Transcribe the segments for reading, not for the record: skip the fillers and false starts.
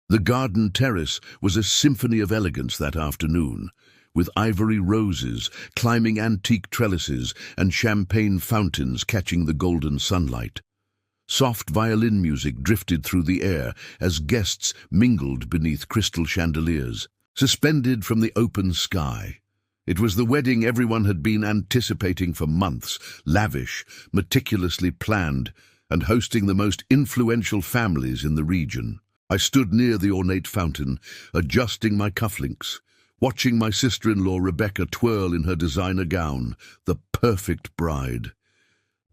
The garden terrace was a symphony of elegance that afternoon, with ivory roses climbing antique trellises and champagne fountains catching the golden sunlight. Soft violin music drifted through the air as guests mingled beneath crystal chandeliers, suspended from the open sky. It was the wedding everyone had been anticipating for months, lavish, meticulously planned, and hosting the most influential families in the region. I stood near the ornate fountain, adjusting my cufflinks, watching my sister-in-law Rebecca twirl in her designer gown, the perfect bride.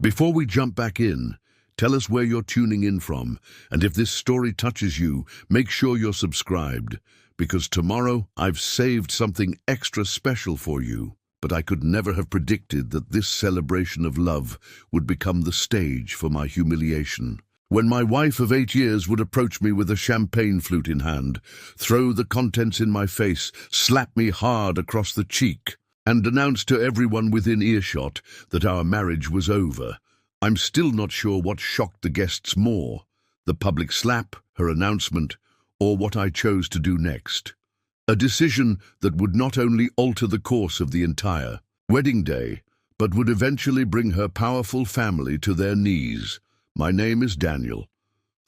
Before we jump back in, tell us where you're tuning in from, and if this story touches you, make sure you're subscribed, because tomorrow I've saved something extra special for you. But I could never have predicted that this celebration of love would become the stage for my humiliation. When my wife of 8 years would approach me with a champagne flute in hand, throw the contents in my face, slap me hard across the cheek, and announce to everyone within earshot that our marriage was over, I'm still not sure what shocked the guests more, the public slap, her announcement, or what I chose to do next. A decision that would not only alter the course of the entire wedding day, but would eventually bring her powerful family to their knees. My name is Daniel.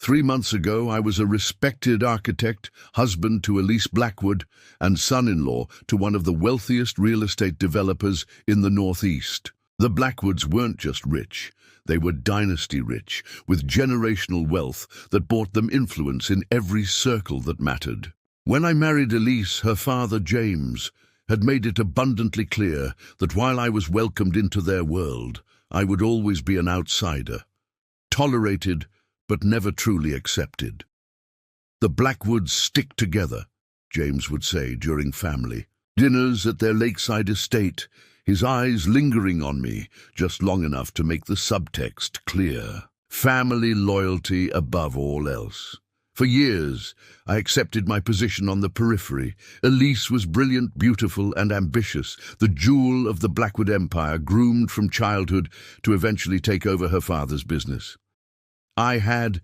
3 months ago, I was a respected architect, husband to Elise Blackwood, and son-in-law to one of the wealthiest real estate developers in the Northeast. The Blackwoods weren't just rich. They were dynasty rich, with generational wealth that brought them influence in every circle that mattered. When I married Elise, her father, James, had made it abundantly clear that while I was welcomed into their world, I would always be an outsider, tolerated but never truly accepted. The Blackwoods stick together, James would say during family dinners at their lakeside estate, his eyes lingering on me just long enough to make the subtext clear. Family loyalty above all else. For years, I accepted my position on the periphery. Elise was brilliant, beautiful, and ambitious, the jewel of the Blackwood Empire, groomed from childhood to eventually take over her father's business. I had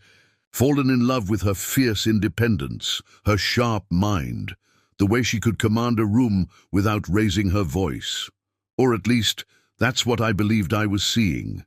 fallen in love with her fierce independence, her sharp mind, the way she could command a room without raising her voice. Or at least, that's what I believed I was seeing.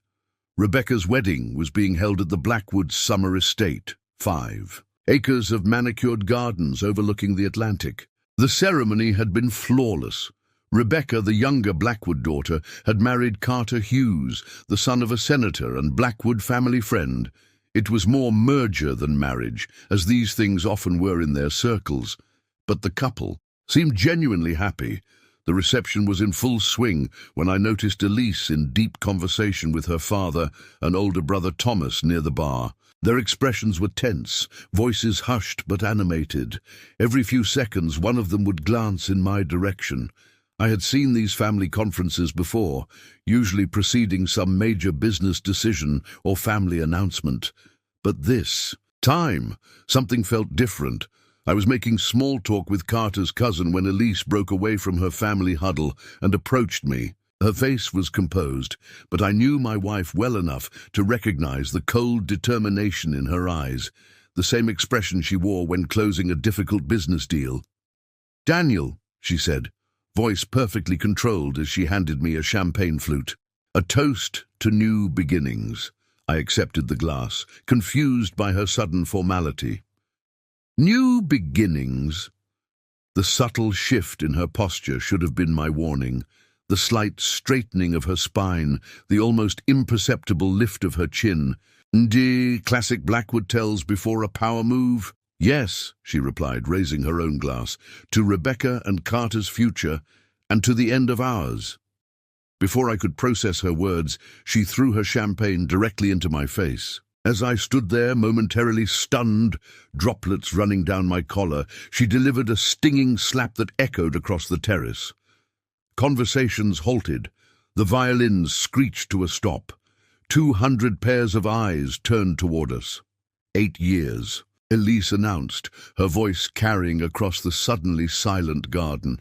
Rebecca's wedding was being held at the Blackwood summer estate, 5 acres of manicured gardens overlooking the Atlantic. The ceremony had been flawless. Rebecca, the younger Blackwood daughter, had married Carter Hughes, the son of a senator and Blackwood family friend. It was more merger than marriage, as these things often were in their circles. But the couple seemed genuinely happy. The reception was in full swing when I noticed Elise in deep conversation with her father and older brother Thomas near the bar. Their expressions were tense, voices hushed but animated. Every few seconds, one of them would glance in my direction. I had seen these family conferences before, usually preceding some major business decision or family announcement. But this time, something felt different. I was making small talk with Carter's cousin when Elise broke away from her family huddle and approached me. Her face was composed, but I knew my wife well enough to recognize the cold determination in her eyes, the same expression she wore when closing a difficult business deal. "Daniel," she said, voice perfectly controlled as she handed me a champagne flute. "A toast to new beginnings." I accepted the glass, confused by her sudden formality. New beginnings. The subtle shift in her posture should have been my warning. The slight straightening of her spine, the almost imperceptible lift of her chin. Classic Blackwood tells before a power move? "Yes," she replied, raising her own glass, "to Rebecca and Carter's future, and to the end of ours." Before I could process her words, she threw her champagne directly into my face. As I stood there, momentarily stunned, droplets running down my collar, she delivered a stinging slap that echoed across the terrace. Conversations halted. The violins screeched to a stop. 200 pairs of eyes turned toward us. 8 years, Elise announced, her voice carrying across the suddenly silent garden.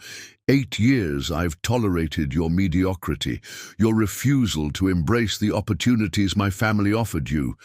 8 years I've tolerated your mediocrity, your refusal to embrace the opportunities my family offered you.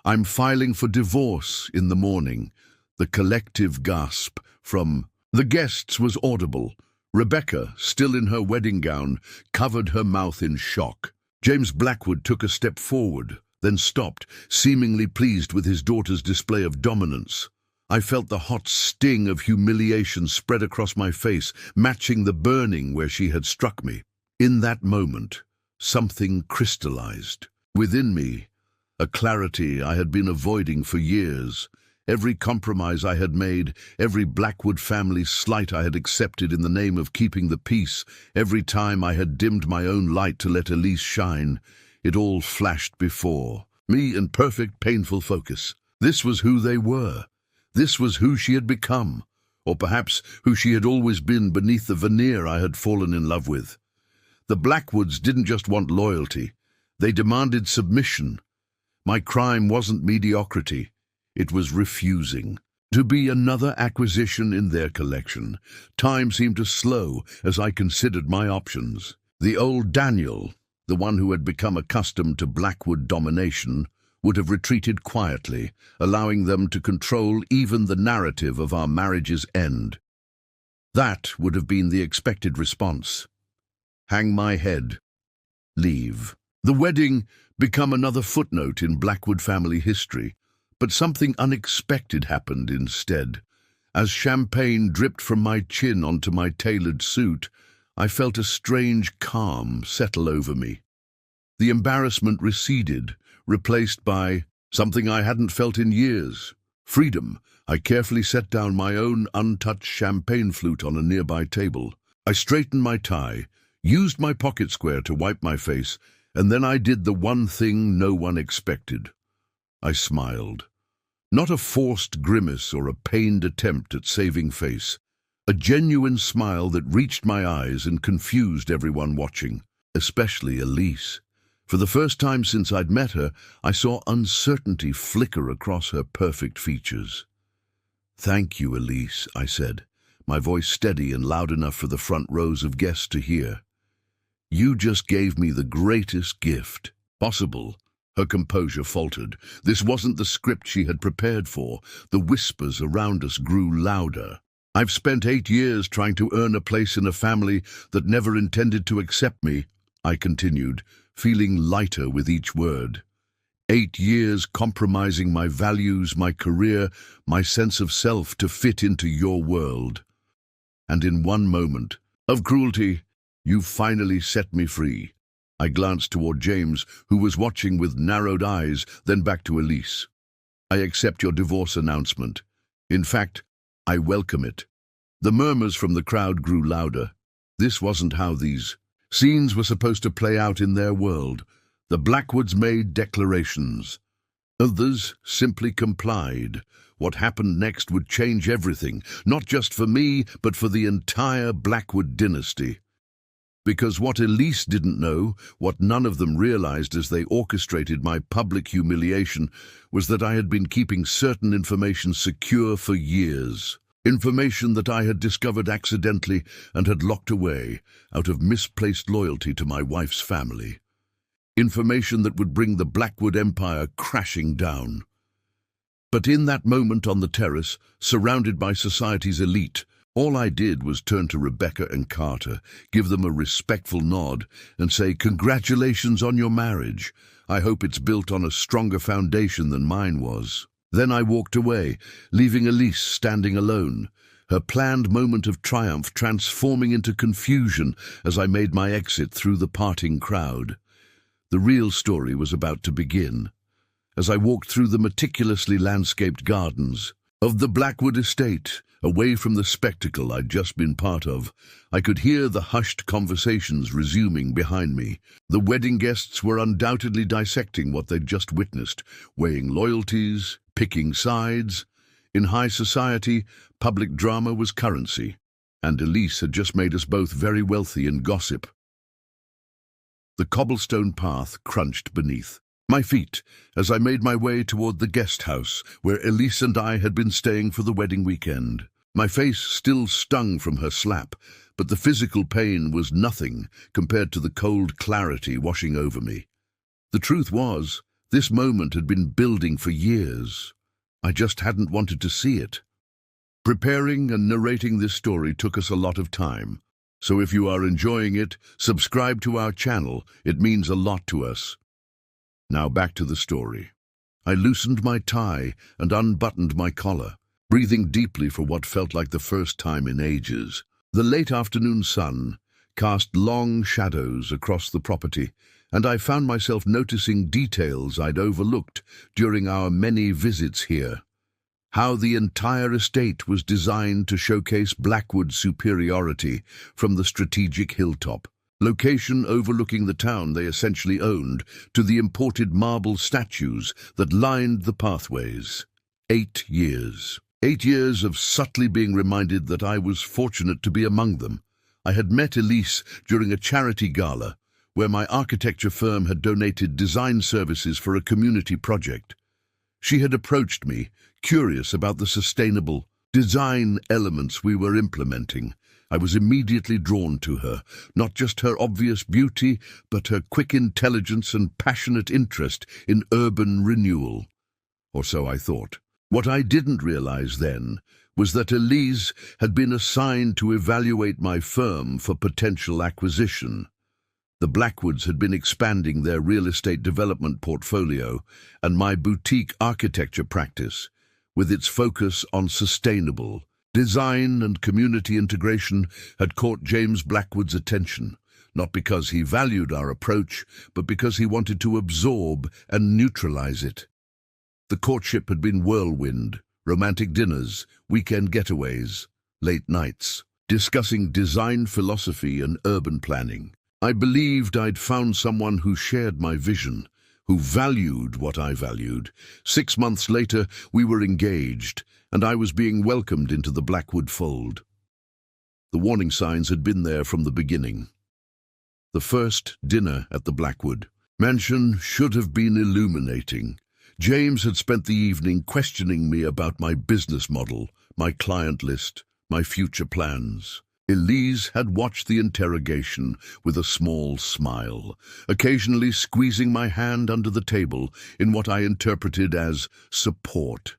I'm filing for divorce in the morning. The collective gasp from the guests was audible. Rebecca, still in her wedding gown, covered her mouth in shock. James Blackwood took a step forward, then stopped, seemingly pleased with his daughter's display of dominance. I felt the hot sting of humiliation spread across my face, matching the burning where she had struck me. In that moment, something crystallized. Within me, a clarity I had been avoiding for years. Every compromise I had made, every Blackwood family slight I had accepted in the name of keeping the peace, every time I had dimmed my own light to let Elise shine, it all flashed before me in perfect, painful focus. This was who they were. This was who she had become, or perhaps who she had always been beneath the veneer I had fallen in love with. The Blackwoods didn't just want loyalty, they demanded submission. My crime wasn't mediocrity, it was refusing to be another acquisition in their collection. Time seemed to slow as I considered my options. The old Daniel, the one who had become accustomed to Blackwood domination, would have retreated quietly, allowing them to control even the narrative of our marriage's end. That would have been the expected response. Hang my head. Leave. The wedding become another footnote in Blackwood family history, but something unexpected happened instead. As champagne dripped from my chin onto my tailored suit, I felt a strange calm settle over me. The embarrassment receded, replaced by something I hadn't felt in years. Freedom. I carefully set down my own untouched champagne flute on a nearby table. I straightened my tie, used my pocket square to wipe my face, and then I did the one thing no one expected. I smiled. Not a forced grimace or a pained attempt at saving face. A genuine smile that reached my eyes and confused everyone watching, especially Elise. For the first time since I'd met her, I saw uncertainty flicker across her perfect features. "Thank you, Elise," I said, my voice steady and loud enough for the front rows of guests to hear. "You just gave me the greatest gift possible." Her composure faltered. This wasn't the script she had prepared for. The whispers around us grew louder. "I've spent 8 years trying to earn a place in a family that never intended to accept me," I continued, feeling lighter with each word. 8 years compromising my values, my career, my sense of self to fit into your world. And in one moment of cruelty, you finally set me free. I glanced toward James, who was watching with narrowed eyes, then back to Elise. "I accept your divorce announcement. In fact, I welcome it." The murmurs from the crowd grew louder. This wasn't how these scenes were supposed to play out in their world. The Blackwoods made declarations. Others simply complied. What happened next would change everything, not just for me, but for the entire Blackwood dynasty. Because what Elise didn't know, what none of them realized as they orchestrated my public humiliation, was that I had been keeping certain information secure for years. Information that I had discovered accidentally and had locked away out of misplaced loyalty to my wife's family. Information that would bring the Blackwood Empire crashing down. But in that moment on the terrace, surrounded by society's elite, all I did was turn to Rebecca and Carter, give them a respectful nod, and say, "Congratulations on your marriage. I hope it's built on a stronger foundation than mine was." Then I walked away, leaving Elise standing alone, her planned moment of triumph transforming into confusion as I made my exit through the parting crowd. The real story was about to begin. As I walked through the meticulously landscaped gardens of the Blackwood estate, away from the spectacle I'd just been part of, I could hear the hushed conversations resuming behind me. The wedding guests were undoubtedly dissecting what they'd just witnessed, weighing loyalties, picking sides. In high society, public drama was currency, and Elise had just made us both very wealthy in gossip. The cobblestone path crunched beneath my feet as I made my way toward the guest house where Elise and I had been staying for the wedding weekend. My face still stung from her slap, but the physical pain was nothing compared to the cold clarity washing over me. The truth was, this moment had been building for years. I just hadn't wanted to see it. Preparing and narrating this story took us a lot of time, so if you are enjoying it, subscribe to our channel. It means a lot to us. Now back to the story. I loosened my tie and unbuttoned my collar, breathing deeply for what felt like the first time in ages. The late afternoon sun cast long shadows across the property, and I found myself noticing details I'd overlooked during our many visits here. How the entire estate was designed to showcase Blackwood's superiority from the strategic hilltop location overlooking the town they essentially owned, to the imported marble statues that lined the pathways. 8 years. 8 years of subtly being reminded that I was fortunate to be among them. I had met Elise during a charity gala, where my architecture firm had donated design services for a community project. She had approached me, curious about the sustainable design elements we were implementing. I was immediately drawn to her, not just her obvious beauty, but her quick intelligence and passionate interest in urban renewal. Or so I thought. What I didn't realize then was that Elise had been assigned to evaluate my firm for potential acquisition. The Blackwoods had been expanding their real estate development portfolio and my boutique architecture practice, with its focus on sustainable design and community integration, had caught James Blackwood's attention, not because he valued our approach, but because he wanted to absorb and neutralize it. The courtship had been whirlwind, romantic dinners, weekend getaways, late nights, discussing design philosophy and urban planning. I believed I'd found someone who shared my vision, who valued what I valued. 6 months later, we were engaged, and I was being welcomed into the Blackwood fold. The warning signs had been there from the beginning. The first dinner at the Blackwood mansion should have been illuminating. James had spent the evening questioning me about my business model, my client list, my future plans. Elise had watched the interrogation with a small smile, occasionally squeezing my hand under the table in what I interpreted as support.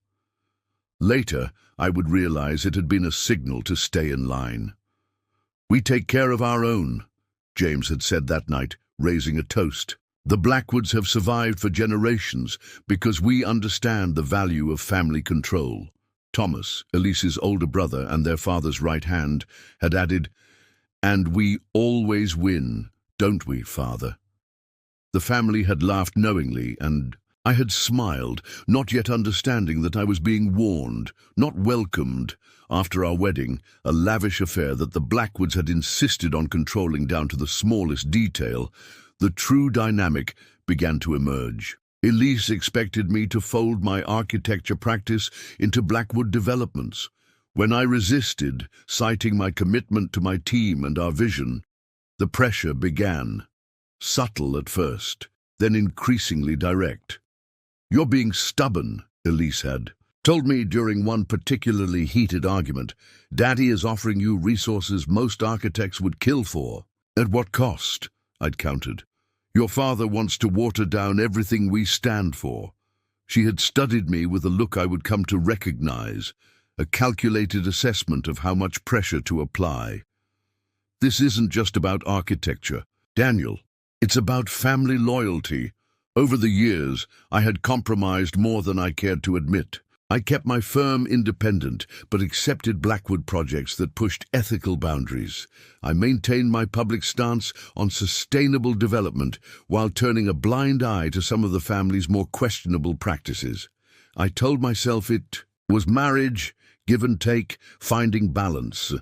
Later, I would realize it had been a signal to stay in line. "We take care of our own," James had said that night, raising a toast. "The Blackwoods have survived for generations because we understand the value of family control." Thomas, Elise's older brother and their father's right hand, had added, "And we always win, don't we, Father?" The family had laughed knowingly, and I had smiled, not yet understanding that I was being warned, not welcomed. After our wedding, a lavish affair that the Blackwoods had insisted on controlling down to the smallest detail, the true dynamic began to emerge. Elise expected me to fold my architecture practice into Blackwood developments. When I resisted, citing my commitment to my team and our vision, the pressure began. Subtle at first, then increasingly direct. "You're being stubborn," Elise had told me during one particularly heated argument. "Daddy is offering you resources most architects would kill for." "At what cost?" I'd countered. "Your father wants to water down everything we stand for." She had studied me with a look I would come to recognize, a calculated assessment of how much pressure to apply. "This isn't just about architecture, Daniel. It's about family loyalty." Over the years, I had compromised more than I cared to admit. I kept my firm independent, but accepted Blackwood projects that pushed ethical boundaries. I maintained my public stance on sustainable development while turning a blind eye to some of the family's more questionable practices. I told myself it was marriage, give and take, finding balance.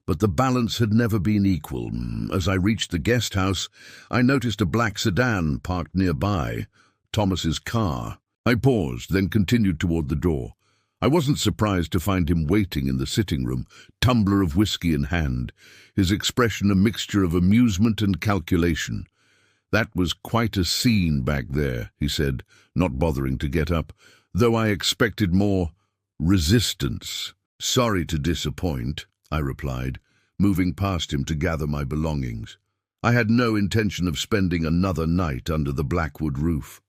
But the balance had never been equal. As I reached the guest house, I noticed a black sedan parked nearby, Thomas's car. I paused, then continued toward the door. I wasn't surprised to find him waiting in the sitting room, tumbler of whiskey in hand, his expression a mixture of amusement and calculation. "That was quite a scene back there," he said, not bothering to get up, though I expected more resistance. "Sorry to disappoint," I replied, moving past him to gather my belongings. I had no intention of spending another night under the Blackwood roof.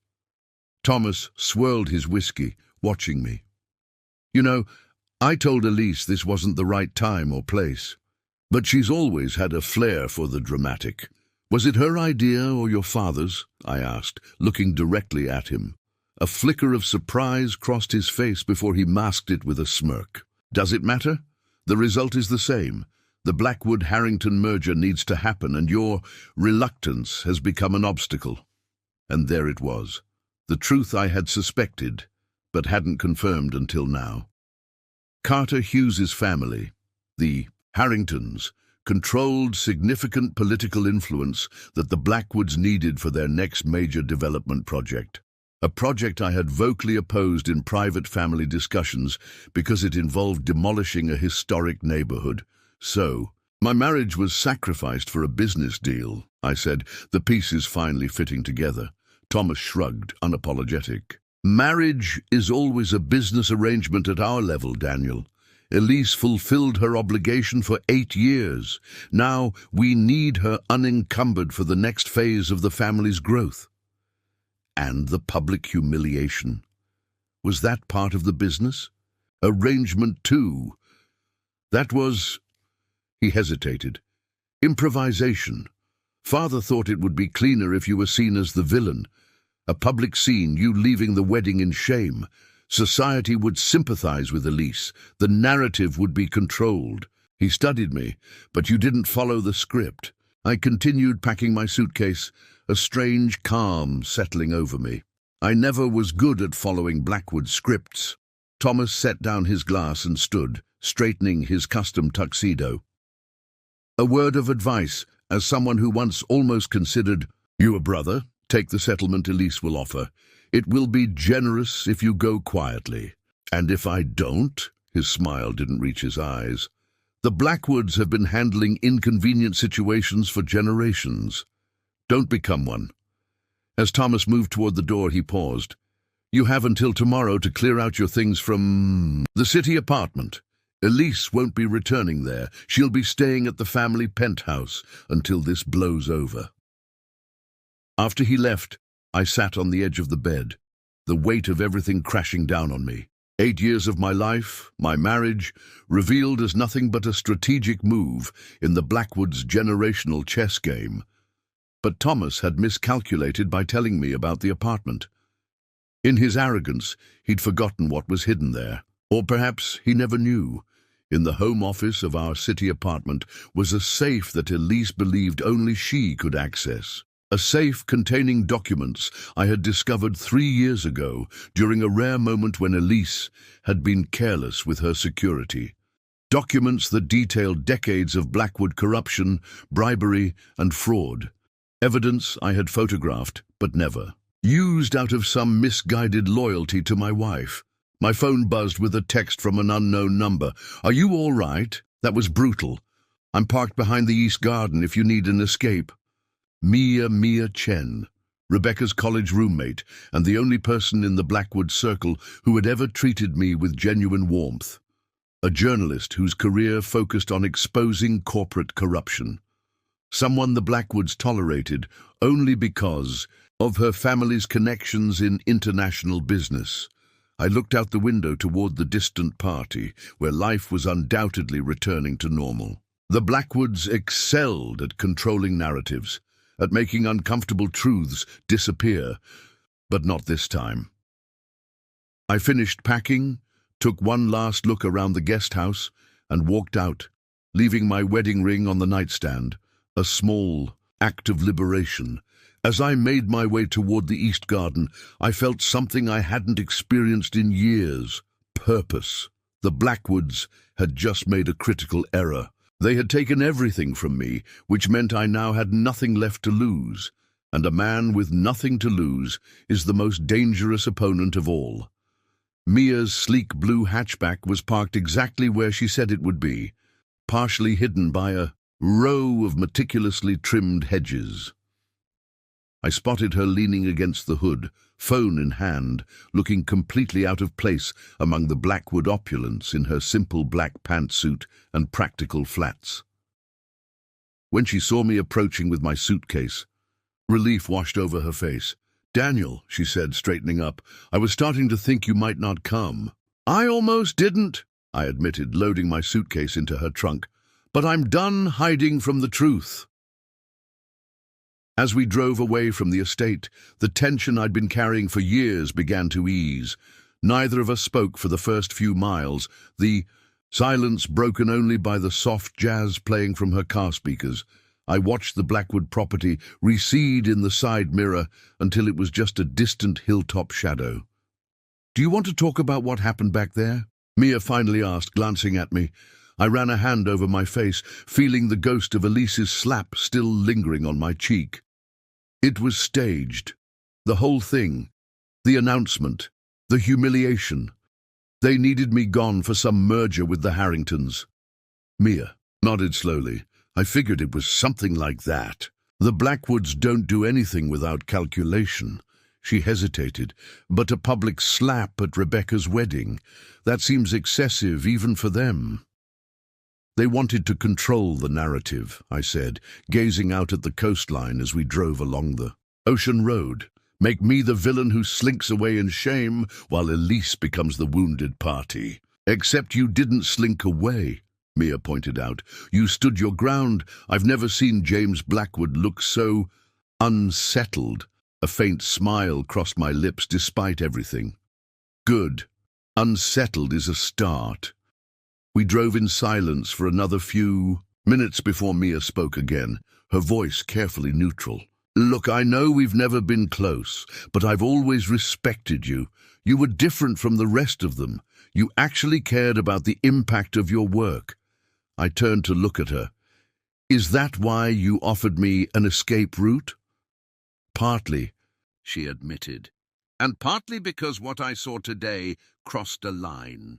Thomas swirled his whiskey, watching me. You know, I told Elise this wasn't the right time or place, but she's always had a flair for the dramatic. Was it her idea or your father's? I asked, looking directly at him. A flicker of surprise crossed his face before he masked it with a smirk. Does it matter? The result is the same. The Blackwood-Harrington merger needs to happen, and your reluctance has become an obstacle. And there it was. The truth I had suspected, but hadn't confirmed until now. Carter Hughes's family, the Harringtons, controlled significant political influence that the Blackwoods needed for their next major development project. A project I had vocally opposed in private family discussions because it involved demolishing a historic neighborhood. So, my marriage was sacrificed for a business deal, I said, the pieces finally fitting together. Thomas shrugged, unapologetic. Marriage is always a business arrangement at our level, Daniel. Elise fulfilled her obligation for 8 years. Now we need her unencumbered for the next phase of the family's growth. And the public humiliation. Was that part of the business? Arrangement 2. That was... He hesitated. Improvisation. Father thought it would be cleaner if you were seen as the villain. A public scene, you leaving the wedding in shame. Society would sympathize with Elise. The narrative would be controlled. He studied me, but you didn't follow the script. I continued packing my suitcase, a strange calm settling over me. I never was good at following Blackwood scripts. Thomas set down his glass and stood, straightening his custom tuxedo. A word of advice, as someone who once almost considered, you a brother, take the settlement Elise will offer. It will be generous if you go quietly. And if I don't, his smile didn't reach his eyes. The Blackwoods have been handling inconvenient situations for generations. Don't become one. As Thomas moved toward the door, he paused. You have until tomorrow to clear out your things from the city apartment. Elise won't be returning there. She'll be staying at the family penthouse until this blows over. After he left, I sat on the edge of the bed, the weight of everything crashing down on me. 8 years of my life, my marriage, revealed as nothing but a strategic move in the Blackwoods' generational chess game. But Thomas had miscalculated by telling me about the apartment. In his arrogance, he'd forgotten what was hidden there. Or perhaps he never knew. In the home office of our city apartment was a safe that Elise believed only she could access. A safe containing documents I had discovered 3 years ago during a rare moment when Elise had been careless with her security. Documents that detailed decades of Blackwood corruption, bribery, and fraud. Evidence I had photographed, but never used out of some misguided loyalty to my wife. My phone buzzed with a text from an unknown number. Are you all right? That was brutal. I'm parked behind the East Garden if you need an escape. Mia Chen, Rebecca's college roommate, and the only person in the Blackwood circle who had ever treated me with genuine warmth. A journalist whose career focused on exposing corporate corruption. Someone the Blackwoods tolerated only because of her family's connections in international business. I looked out the window toward the distant party, where life was undoubtedly returning to normal. The Blackwoods excelled at controlling narratives, at making uncomfortable truths disappear, but not this time. I finished packing, took one last look around the guest house, and walked out, leaving my wedding ring on the nightstand, a small act of liberation. As I made my way toward the East Garden, I felt something I hadn't experienced in years: purpose. The Blackwoods had just made a critical error. They had taken everything from me, which meant I now had nothing left to lose. And a man with nothing to lose is the most dangerous opponent of all. Mia's sleek blue hatchback was parked exactly where she said it would be, partially hidden by a row of meticulously trimmed hedges. I spotted her leaning against the hood, phone in hand, looking completely out of place among the Blackwood opulence in her simple black pantsuit and practical flats. When she saw me approaching with my suitcase, relief washed over her face. "Daniel," she said, straightening up, "I was starting to think you might not come." I almost didn't, I admitted, loading my suitcase into her trunk. But I'm done hiding from the truth. As we drove away from the estate, the tension I'd been carrying for years began to ease. Neither of us spoke for the first few miles, the silence broken only by the soft jazz playing from her car speakers. I watched the Blackwood property recede in the side mirror until it was just a distant hilltop shadow. "Do you want to talk about what happened back there?" Mia finally asked, glancing at me. I ran a hand over my face, feeling the ghost of Elise's slap still lingering on my cheek. It was staged. The whole thing. The announcement. The humiliation. They needed me gone for some merger with the Harringtons. Mia nodded slowly. I figured it was something like that. The Blackwoods don't do anything without calculation. She hesitated. But a public slap at Rebecca's wedding. That seems excessive even for them. They wanted to control the narrative, I said, gazing out at the coastline as we drove along the ocean road. Make me the villain who slinks away in shame while Elise becomes the wounded party. Except you didn't slink away, Mia pointed out. You stood your ground. I've never seen James Blackwood look so unsettled. A faint smile crossed my lips despite everything. Good. Unsettled is a start. We drove in silence for another few minutes before Mia spoke again, her voice carefully neutral. "Look, I know we've never been close, but I've always respected you. You were different from the rest of them. You actually cared about the impact of your work." I turned to look at her. "Is that why you offered me an escape route?" "Partly," she admitted. "And partly because what I saw today crossed a line.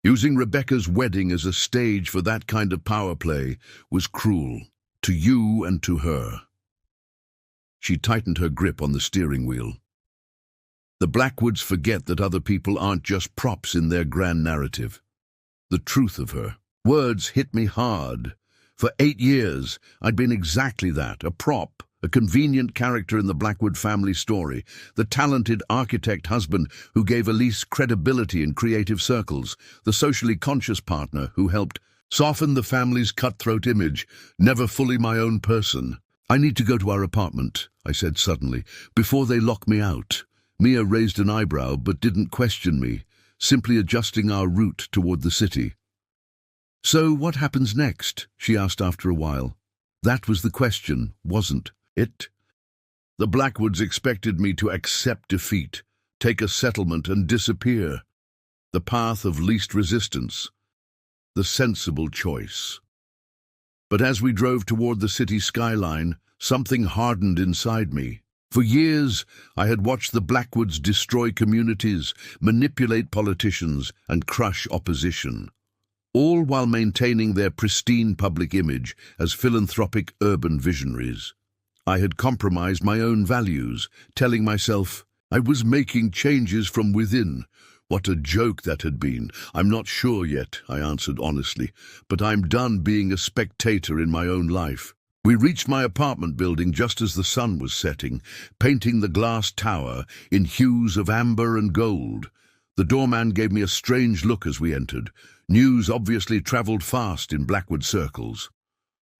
Using Rebecca's wedding as a stage for that kind of power play was cruel, to you and to her." She tightened her grip on the steering wheel. "The Blackwoods forget that other people aren't just props in their grand narrative." The truth of her words hit me hard. For 8 years, I'd been exactly that, a prop, a convenient character in the Blackwood family story, the talented architect husband who gave Elise credibility in creative circles, the socially conscious partner who helped soften the family's cutthroat image, never fully my own person. "I need to go to our apartment," I said suddenly, "before they lock me out." Mia raised an eyebrow but didn't question me, simply adjusting our route toward the city. "So what happens next?" she asked after a while. That was the question, wasn't it? The Blackwoods expected me to accept defeat, take a settlement and disappear. The path of least resistance. The sensible choice. But as we drove toward the city skyline, something hardened inside me. For years, I had watched the Blackwoods destroy communities, manipulate politicians, and crush opposition, all while maintaining their pristine public image as philanthropic urban visionaries. I had compromised my own values, telling myself I was making changes from within. What a joke that had been. "I'm not sure yet," I answered honestly, "but I'm done being a spectator in my own life." We reached my apartment building just as the sun was setting, painting the glass tower in hues of amber and gold. The doorman gave me a strange look as we entered. News obviously travelled fast in Blackwood circles.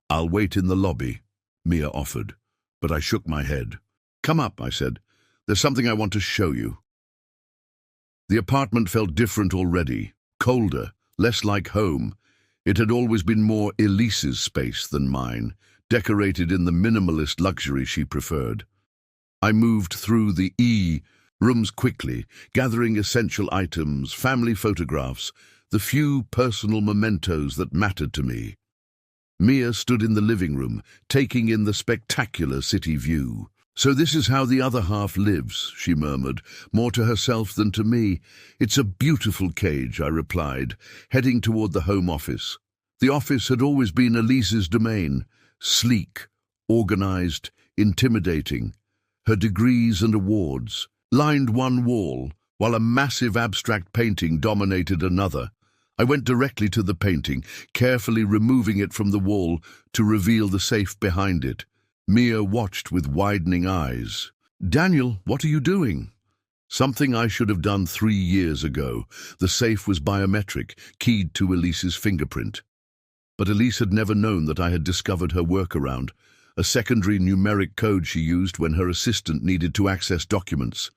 "I'll wait in the lobby," Mia offered, but I shook my head. "Come up," I said. "There's something I want to show you." The apartment felt different already, colder, less like home. It had always been more Elise's space than mine, decorated in the minimalist luxury she preferred. I moved through the rooms quickly, gathering essential items, family photographs, the few personal mementos that mattered to me. Mia stood in the living room, taking in the spectacular city view. "So this is how the other half lives," she murmured, more to herself than to me. "It's a beautiful cage," I replied, heading toward the Home Office. The office had always been Elise's domain, sleek, organized, intimidating. Her degrees and awards lined one wall, while a massive abstract painting dominated another. I went directly to the painting, carefully removing it from the wall to reveal the safe behind it. Mia watched with widening eyes. "Daniel, what are you doing?" Something I should have done 3 years ago. The safe was biometric, keyed to Elise's fingerprint. But Elise had never known that I had discovered her workaround, a secondary numeric code she used when her assistant needed to access documents.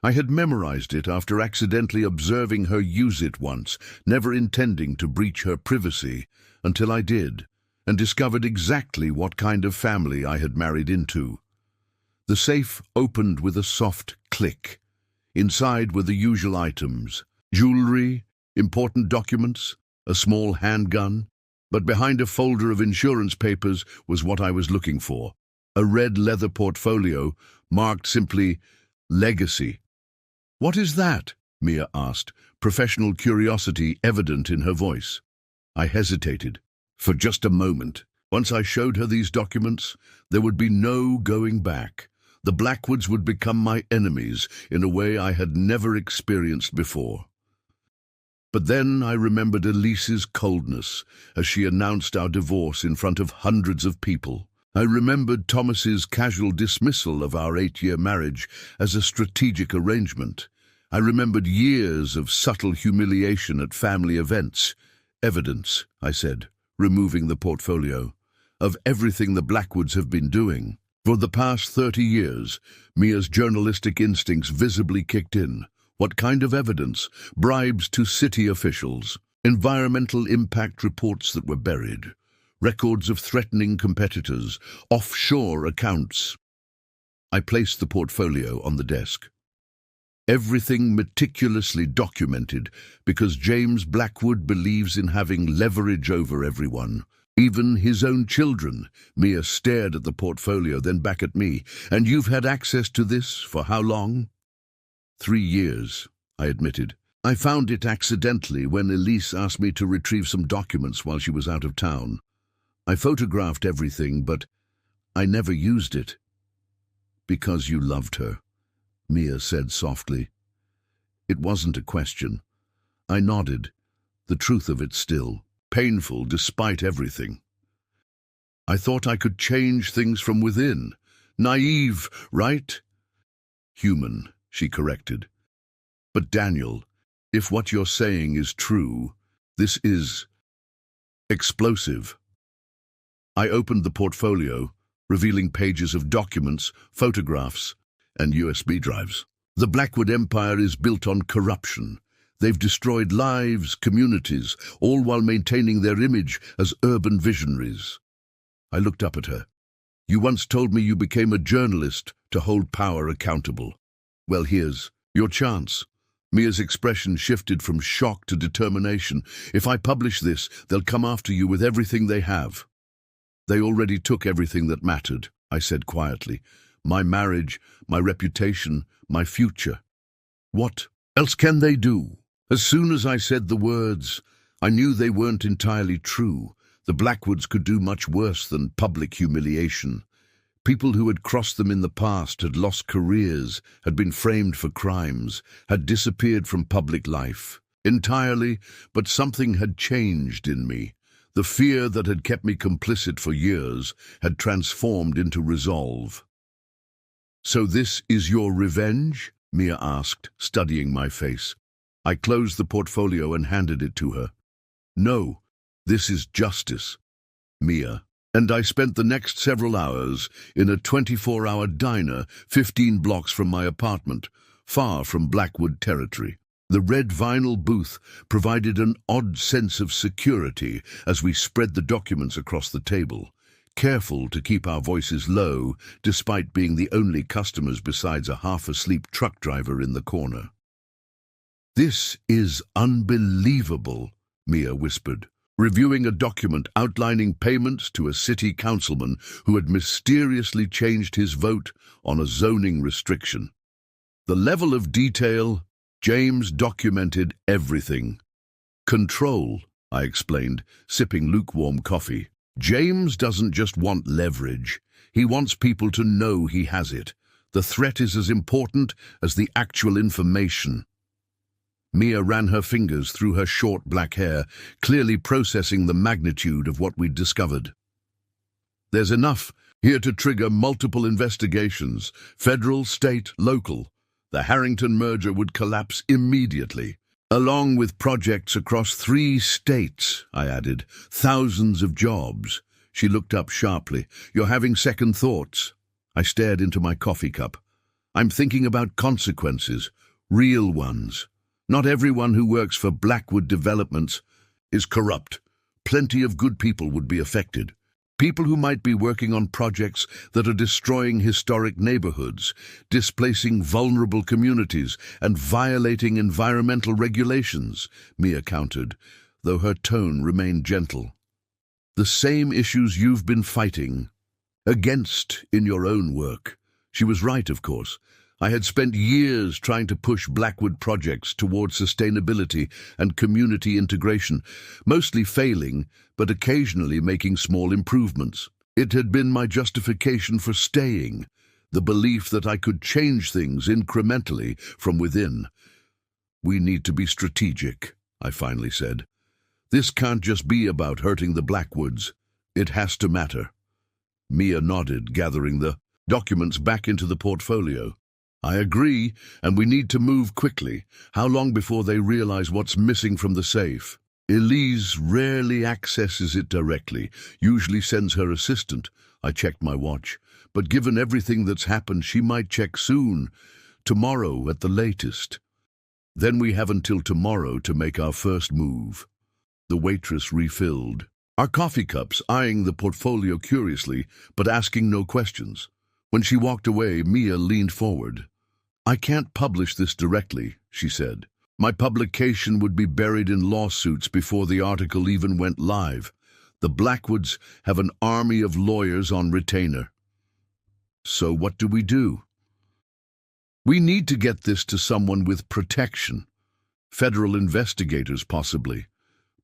I had memorized it after accidentally observing her use it once, never intending to breach her privacy, until I did, and discovered exactly what kind of family I had married into. The safe opened with a soft click. Inside were the usual items: jewelry, important documents, a small handgun. But behind a folder of insurance papers was what I was looking for: a red leather portfolio marked simply "Legacy." "What is that?" Mia asked, professional curiosity evident in her voice. I hesitated. For just a moment. Once I showed her these documents, there would be no going back. The Blackwoods would become my enemies in a way I had never experienced before. But then I remembered Elise's coldness as she announced our divorce in front of hundreds of people. I remembered Thomas's casual dismissal of our 8-year marriage as a strategic arrangement. I remembered years of subtle humiliation at family events. "Evidence," I said, removing the portfolio, "of everything the Blackwoods have been doing. For the past 30 years, Mia's journalistic instincts visibly kicked in. What kind of evidence? Bribes to city officials, environmental impact reports that were buried, records of threatening competitors, offshore accounts." I placed the portfolio on the desk. "Everything meticulously documented, because James Blackwood believes in having leverage over everyone, even his own children." Mia stared at the portfolio, then back at me. "And you've had access to this for how long?" 3 years, I admitted. "I found it accidentally when Elise asked me to retrieve some documents while she was out of town. I photographed everything, but I never used it." "Because you loved her," Mia said softly. It wasn't a question. I nodded, the truth of it still, painful despite everything. "I thought I could change things from within. Naive, right?" "Human," she corrected. "But Daniel, if what you're saying is true, this is explosive." I opened the portfolio, revealing pages of documents, photographs, and USB drives. "The Blackwood Empire is built on corruption. They've destroyed lives, communities, all while maintaining their image as urban visionaries." I looked up at her. "You once told me you became a journalist to hold power accountable. Well, here's your chance." Mia's expression shifted from shock to determination. "If I publish this, they'll come after you with everything they have." "They already took everything that mattered," I said quietly. "My marriage, my reputation, my future. What else can they do?" As soon as I said the words, I knew they weren't entirely true. The Blackwoods could do much worse than public humiliation. People who had crossed them in the past had lost careers, had been framed for crimes, had disappeared from public life. Entirely, but something had changed in me. The fear that had kept me complicit for years had transformed into resolve. "So this is your revenge?" Mia asked, studying my face. I closed the portfolio and handed it to her. "No, this is justice, Mia." And I spent the next several hours in a 24-hour diner 15 blocks from my apartment, far from Blackwood territory. The red vinyl booth provided an odd sense of security as we spread the documents across the table, careful to keep our voices low despite being the only customers besides a half-asleep truck driver in the corner. "This is unbelievable," Mia whispered, reviewing a document outlining payments to a city councilman who had mysteriously changed his vote on a zoning restriction. The level of detail, James documented everything. "Control," I explained, sipping lukewarm coffee. "James doesn't just want leverage. He wants people to know he has it. The threat is as important as the actual information." Mia ran her fingers through her short black hair, clearly processing the magnitude of what we'd discovered. "There's enough here to trigger multiple investigations, federal, state, local. The Harrington merger would collapse immediately. Along with projects across 3 states, I added. Thousands of jobs. She looked up sharply. You're having second thoughts. I stared into my coffee cup. I'm thinking about consequences, real ones. Not everyone who works for Blackwood Developments is corrupt. Plenty of good people would be affected. People who might be working on projects that are destroying historic neighborhoods, displacing vulnerable communities, and violating environmental regulations, Mia countered, though her tone remained gentle. The same issues you've been fighting against in your own work. She was right, of course. I had spent years trying to push Blackwood projects towards sustainability and community integration, mostly failing, but occasionally making small improvements. It had been my justification for staying, the belief that I could change things incrementally from within. We need to be strategic, I finally said. This can't just be about hurting the Blackwoods. It has to matter. Mia nodded, gathering the documents back into the portfolio. I agree, and we need to move quickly. How long before they realize what's missing from the safe? Elise rarely accesses it directly, usually sends her assistant. I checked my watch. But given everything that's happened, she might check soon. Tomorrow at the latest. Then we have until tomorrow to make our first move. The waitress refilled our coffee cups, eyeing the portfolio curiously, but asking no questions. When she walked away, Mia leaned forward. I can't publish this directly, she said. My publication would be buried in lawsuits before the article even went live. The Blackwoods have an army of lawyers on retainer. So what do? We need to get this to someone with protection. Federal investigators, possibly.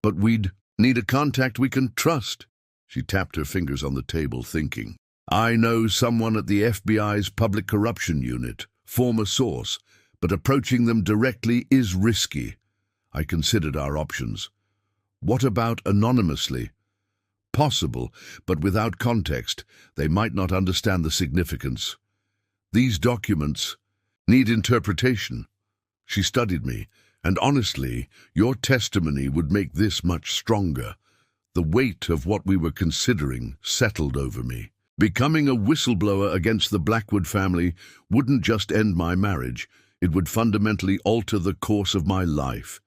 But we'd need a contact we can trust. She tapped her fingers on the table, thinking. I know someone at the FBI's Public Corruption Unit, former source, but approaching them directly is risky. I considered our options. What about anonymously? Possible, but without context, they might not understand the significance. These documents need interpretation. She studied me, and honestly, your testimony would make this much stronger. The weight of what we were considering settled over me. Becoming a whistleblower against the Blackwood family wouldn't just end my marriage, it would fundamentally alter the course of my life.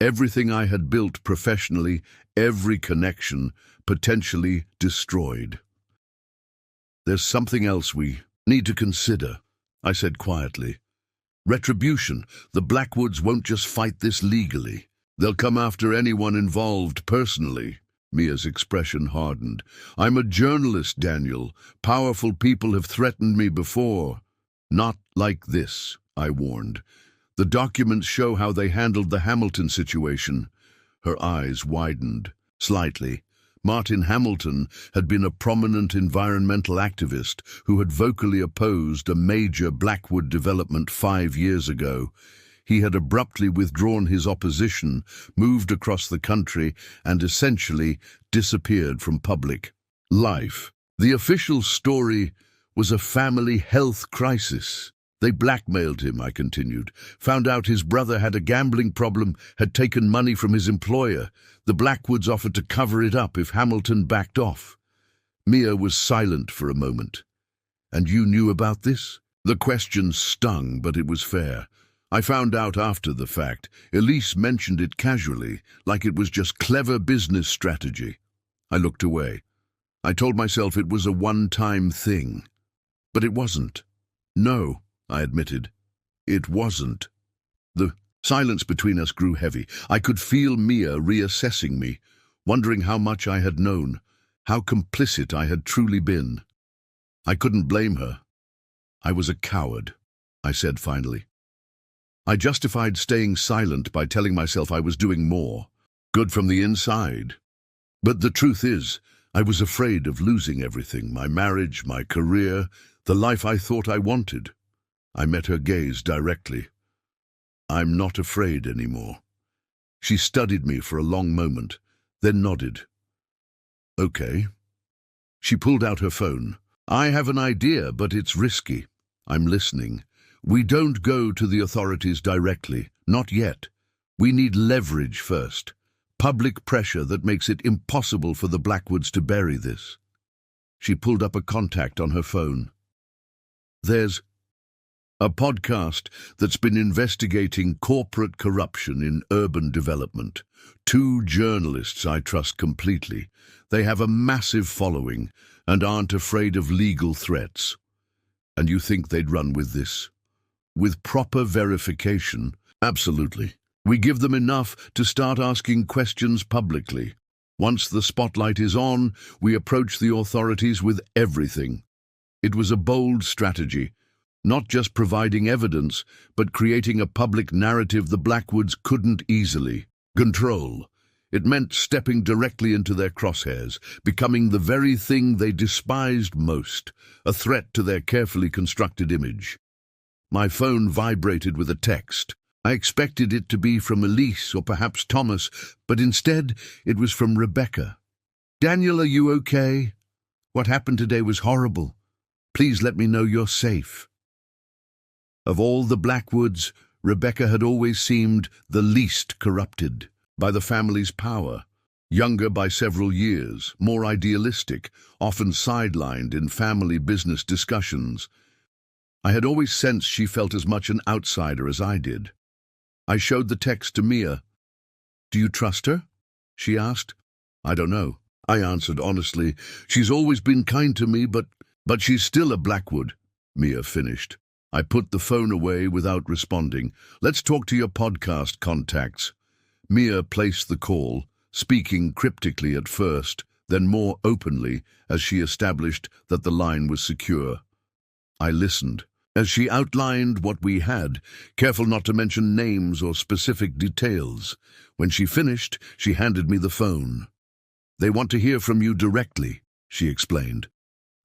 Everything I had built professionally, every connection, potentially destroyed. There's something else we need to consider, I said quietly. Retribution. The Blackwoods won't just fight this legally. They'll come after anyone involved personally. Mia's expression hardened. I'm a journalist, Daniel. Powerful people have threatened me before. Not like this, I warned. The documents show how they handled the Hamilton situation. Her eyes widened slightly. Martin Hamilton had been a prominent environmental activist who had vocally opposed a major Blackwood development 5 years ago. He had abruptly withdrawn his opposition, moved across the country, and essentially disappeared from public life. The official story was a family health crisis. They blackmailed him, I continued, found out his brother had a gambling problem, had taken money from his employer. The Blackwoods offered to cover it up if Hamilton backed off. Mia was silent for a moment. And you knew about this? The question stung, but it was fair. I found out after the fact. Elise mentioned it casually, like it was just clever business strategy. I looked away. I told myself it was a one-time thing. But it wasn't. No, I admitted. It wasn't. The silence between us grew heavy. I could feel Mia reassessing me, wondering how much I had known, how complicit I had truly been. I couldn't blame her. I was a coward, I said finally. I justified staying silent by telling myself I was doing more, good from the inside. But the truth is, I was afraid of losing everything, my marriage, my career, the life I thought I wanted. I met her gaze directly. I'm not afraid anymore. She studied me for a long moment, then nodded. Okay. She pulled out her phone. I have an idea, but it's risky. I'm listening. We don't go to the authorities directly, not yet. We need leverage first. Public pressure that makes it impossible for the Blackwoods to bury this. She pulled up a contact on her phone. There's a podcast that's been investigating corporate corruption in urban development. 2 journalists I trust completely. They have a massive following and aren't afraid of legal threats. And you think they'd run with this? With proper verification? Absolutely. We give them enough to start asking questions publicly. Once the spotlight is on, we approach the authorities with everything. It was a bold strategy, not just providing evidence, but creating a public narrative the Blackwoods couldn't easily control. It meant stepping directly into their crosshairs, becoming the very thing they despised most, a threat to their carefully constructed image. My phone vibrated with a text. I expected it to be from Elise or perhaps Thomas, but instead it was from Rebecca. "Daniel, are you okay? What happened today was horrible. Please let me know you're safe." Of all the Blackwoods, Rebecca had always seemed the least corrupted by the family's power. Younger by several years, more idealistic, often sidelined in family business discussions. I had always sensed she felt as much an outsider as I did. I showed the text to Mia. "Do you trust her?" she asked. "I don't know," I answered honestly. "She's always been kind to me, but she's still a Blackwood," Mia finished. I put the phone away without responding. "Let's talk to your podcast contacts." Mia placed the call, speaking cryptically at first, then more openly as she established that the line was secure. I listened as she outlined what we had, careful not to mention names or specific details. When she finished, she handed me the phone. "They want to hear from you directly," she explained.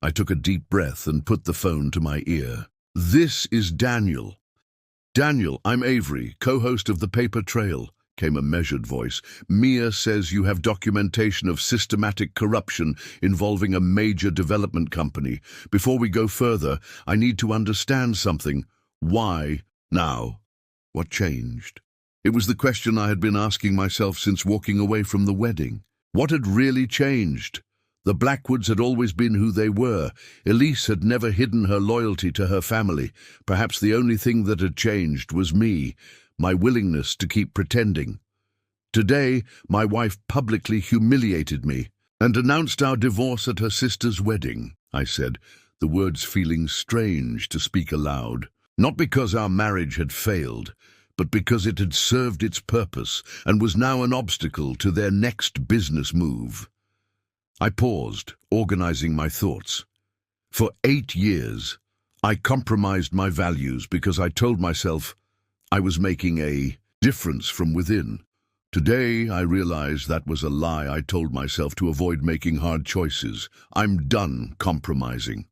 I took a deep breath and put the phone to my ear. "This is Daniel." "Daniel, I'm Avery, co-host of The Paper Trail," came a measured voice. "Mia says you have documentation of systematic corruption involving a major development company. Before we go further, I need to understand something. Why now? What changed?" It was the question I had been asking myself since walking away from the wedding. What had really changed? The Blackwoods had always been who they were. Elise had never hidden her loyalty to her family. Perhaps the only thing that had changed was me, my willingness to keep pretending. Today, my wife publicly humiliated me and announced our divorce at her sister's wedding, I said, the words feeling strange to speak aloud. Not because our marriage had failed, but because it had served its purpose and was now an obstacle to their next business move. I paused, organizing my thoughts. For 8 years, I compromised my values because I told myself I was making a difference from within. Today, I realize that was a lie I told myself to avoid making hard choices. I'm done compromising.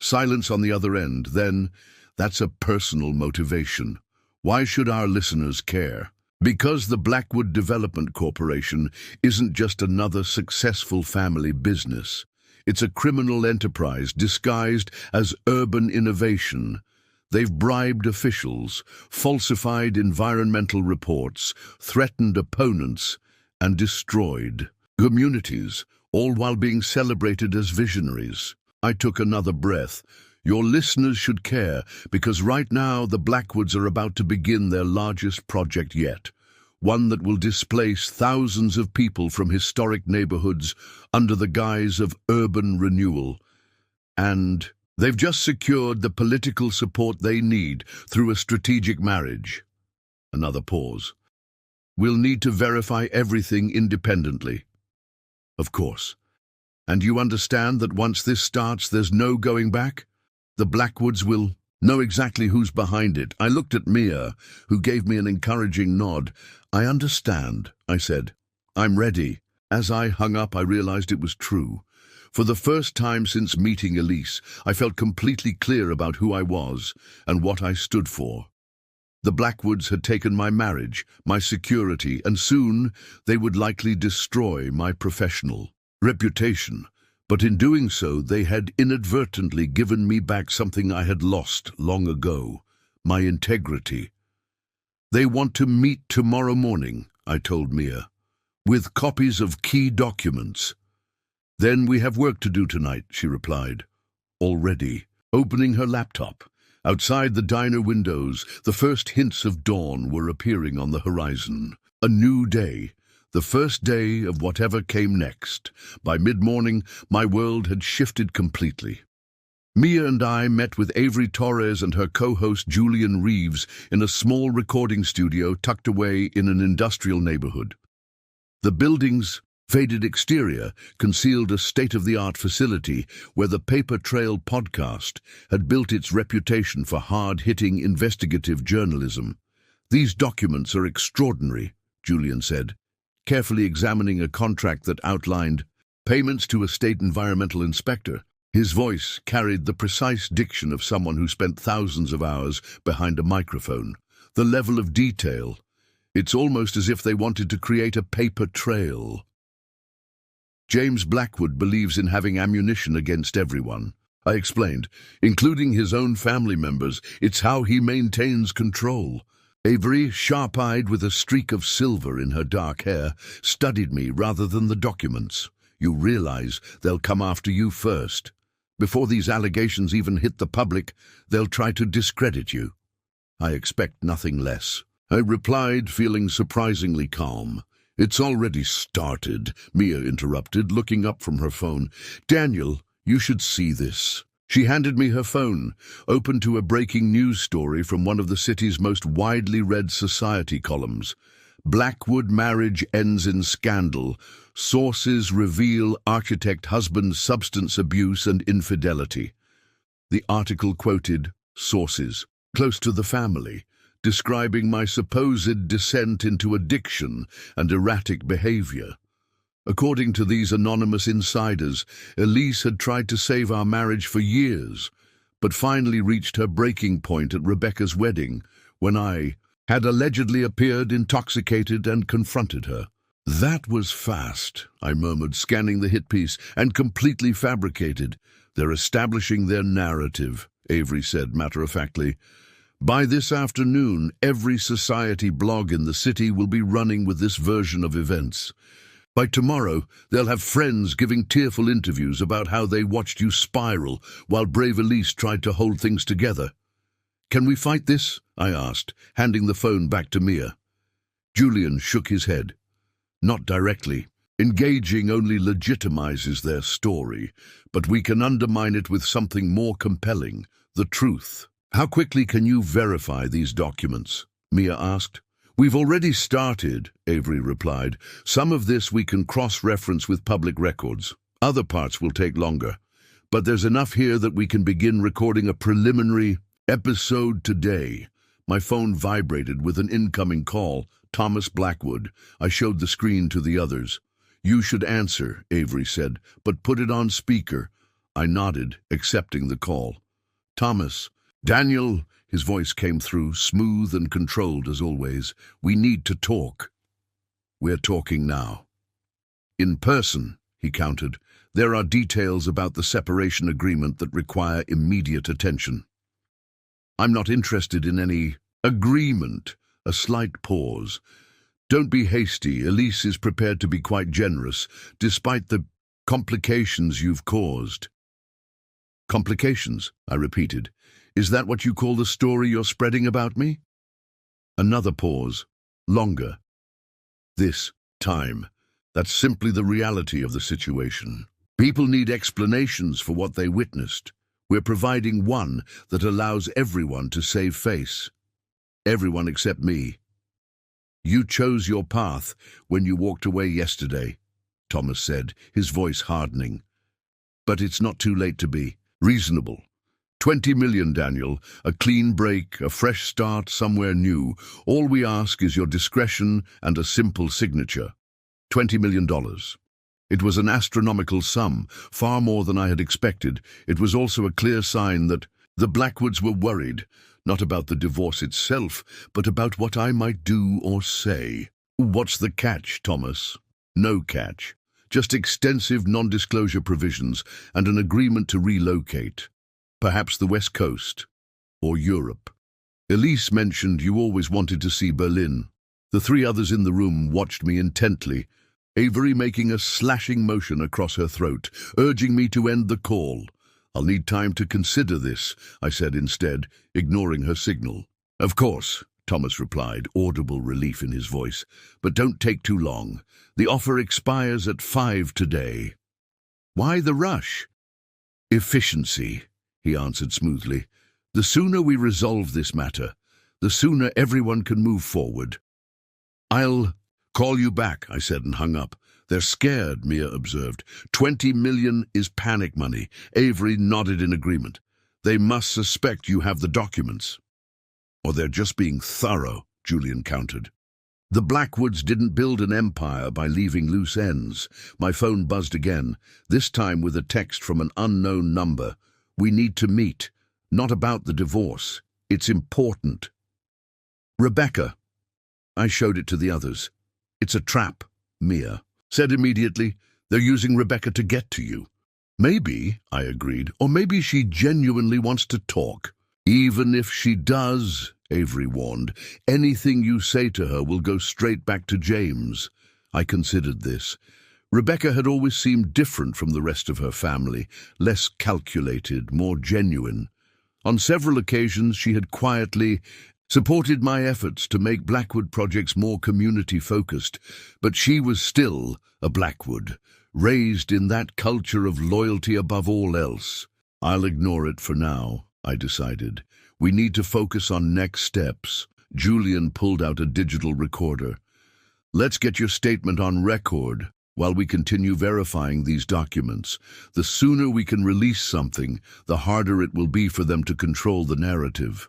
Silence on the other end, then, that's a personal motivation. Why should our listeners care? Because the Blackwood Development Corporation isn't just another successful family business. It's a criminal enterprise disguised as urban innovation. They've bribed officials, falsified environmental reports, threatened opponents, and destroyed communities, all while being celebrated as visionaries. I took another breath. Your listeners should care, because right now the Blackwoods are about to begin their largest project yet, one that will displace thousands of people from historic neighborhoods under the guise of urban renewal. And they've just secured the political support they need through a strategic marriage. Another pause. We'll need to verify everything independently. Of course. And you understand that once this starts, there's no going back? The Blackwoods will know exactly who's behind it. I looked at Mia, who gave me an encouraging nod. I understand, I said. I'm ready. As I hung up, I realized it was true. For the first time since meeting Elise, I felt completely clear about who I was and what I stood for. The Blackwoods had taken my marriage, my security, and soon they would likely destroy my professional reputation. But in doing so, they had inadvertently given me back something I had lost long ago, my integrity. They want to meet tomorrow morning, I told Mia, with copies of key documents. Then we have work to do tonight, she replied. Already. Opening her laptop. Outside the diner windows, the first hints of dawn were appearing on the horizon. A new day. The first day of whatever came next. By mid-morning, my world had shifted completely. Mia and I met with Avery Torres and her co-host Julian Reeves in a small recording studio tucked away in an industrial neighborhood. The building's faded exterior concealed a state-of-the-art facility where the Paper Trail podcast had built its reputation for hard-hitting investigative journalism. "These documents are extraordinary," Julian said, carefully examining a contract that outlined payments to a state environmental inspector. His voice carried the precise diction of someone who spent thousands of hours behind a microphone. The level of detail. It's almost as if they wanted to create a paper trail. James Blackwood believes in having ammunition against everyone, I explained, including his own family members. It's how he maintains control. Avery, sharp-eyed with a streak of silver in her dark hair, studied me rather than the documents. You realize they'll come after you first. Before these allegations even hit the public, they'll try to discredit you. I expect nothing less. I replied, feeling surprisingly calm. It's already started, Mia interrupted, looking up from her phone. Daniel, you should see this. She handed me her phone, open to a breaking news story from one of the city's most widely read society columns. Blackwood marriage ends in scandal. Sources reveal architect husband's substance abuse and infidelity. The article quoted sources close to the family, describing my supposed descent into addiction and erratic behavior. According to these anonymous insiders, Elise had tried to save our marriage for years, but finally reached her breaking point at Rebecca's wedding, when I had allegedly appeared intoxicated and confronted her. That was fast, I murmured, scanning the hit piece, and completely fabricated. They're establishing their narrative, Avery said matter-of-factly. By this afternoon, every society blog in the city will be running with this version of events. By tomorrow, they'll have friends giving tearful interviews about how they watched you spiral while brave Elise tried to hold things together. Can we fight this? I asked, handing the phone back to Mia. Julian shook his head. Not directly. Engaging only legitimizes their story, but we can undermine it with something more compelling, the truth. How quickly can you verify these documents? Mia asked. We've already started, Avery replied. Some of this we can cross-reference with public records. Other parts will take longer. But there's enough here that we can begin recording a preliminary episode today. My phone vibrated with an incoming call. Thomas Blackwood. I showed the screen to the others. You should answer, Avery said, but put it on speaker. I nodded, accepting the call. Thomas. Daniel, his voice came through, smooth and controlled as always. We need to talk. We're talking now. In person, he countered. There are details about the separation agreement that require immediate attention. I'm not interested in any agreement. A slight pause. Don't be hasty. Elise is prepared to be quite generous, despite the complications you've caused. Complications, I repeated. Is that what you call the story you're spreading about me? Another pause. Longer. This time. That's simply the reality of the situation. People need explanations for what they witnessed. We're providing one that allows everyone to save face. Everyone except me. You chose your path when you walked away yesterday, Thomas said, his voice hardening. But it's not too late to be reasonable. 20 million, Daniel, a clean break, a fresh start somewhere new. All we ask is your discretion and a simple signature. $20 million. It was an astronomical sum, far more than I had expected. It was also a clear sign that the Blackwoods were worried, not about the divorce itself, but about what I might do or say. What's the catch, Thomas? No catch. Just extensive non-disclosure provisions and an agreement to relocate. Perhaps the West Coast or Europe. Elise mentioned you always wanted to see Berlin. The three others in the room watched me intently, Avery making a slashing motion across her throat, urging me to end the call. I'll need time to consider this, I said instead, ignoring her signal. Of course, Thomas replied, audible relief in his voice, but don't take too long. The offer expires at 5 today. Why the rush? Efficiency, he answered smoothly. The sooner we resolve this matter, the sooner everyone can move forward. I'll call you back, I said and hung up. They're scared, Mia observed. 20 million is panic money. Avery nodded in agreement. They must suspect you have the documents. Or they're just being thorough, Julian countered. The Blackwoods didn't build an empire by leaving loose ends. My phone buzzed again, this time with a text from an unknown number. We need to meet. Not about the divorce. It's important. Rebecca. I showed it to the others. It's a trap, Mia said immediately. They're using Rebecca to get to you. Maybe, I agreed, or maybe she genuinely wants to talk. Even if she does, Avery warned, anything you say to her will go straight back to James. I considered this. Rebecca had always seemed different from the rest of her family, less calculated, more genuine. On several occasions she had quietly supported my efforts to make Blackwood projects more community-focused, but she was still a Blackwood, raised in that culture of loyalty above all else. I'll ignore it for now, I decided. We need to focus on next steps. Julian pulled out a digital recorder. Let's get your statement on record while we continue verifying these documents. The sooner we can release something, the harder it will be for them to control the narrative.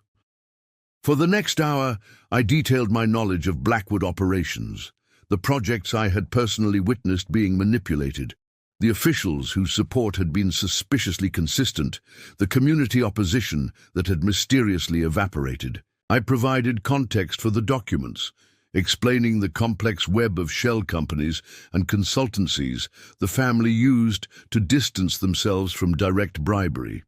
For the next hour, I detailed my knowledge of Blackwood operations, the projects I had personally witnessed being manipulated, the officials whose support had been suspiciously consistent, the community opposition that had mysteriously evaporated. I provided context for the documents, explaining the complex web of shell companies and consultancies the family used to distance themselves from direct bribery.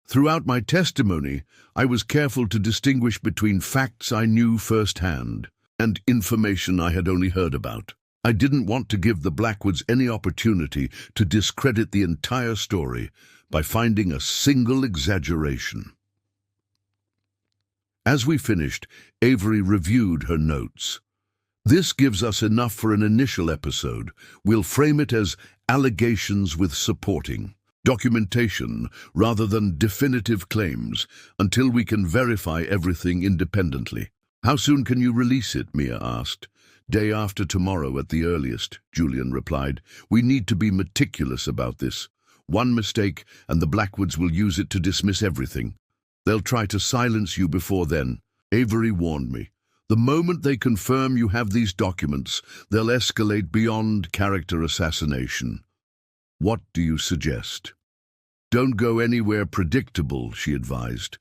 Throughout my testimony, I was careful to distinguish between facts I knew firsthand and information I had only heard about. I didn't want to give the Blackwoods any opportunity to discredit the entire story by finding a single exaggeration. As we finished, Avery reviewed her notes. This gives us enough for an initial episode. We'll frame it as allegations with supporting documentation rather than definitive claims until we can verify everything independently. How soon can you release it? Mia asked. Day after tomorrow at the earliest, Julian replied. We need to be meticulous about this. One mistake and the Blackwoods will use it to dismiss everything. They'll try to silence you before then. Avery warned me. The moment they confirm you have these documents, they'll escalate beyond character assassination. What do you suggest? Don't go anywhere predictable, she advised.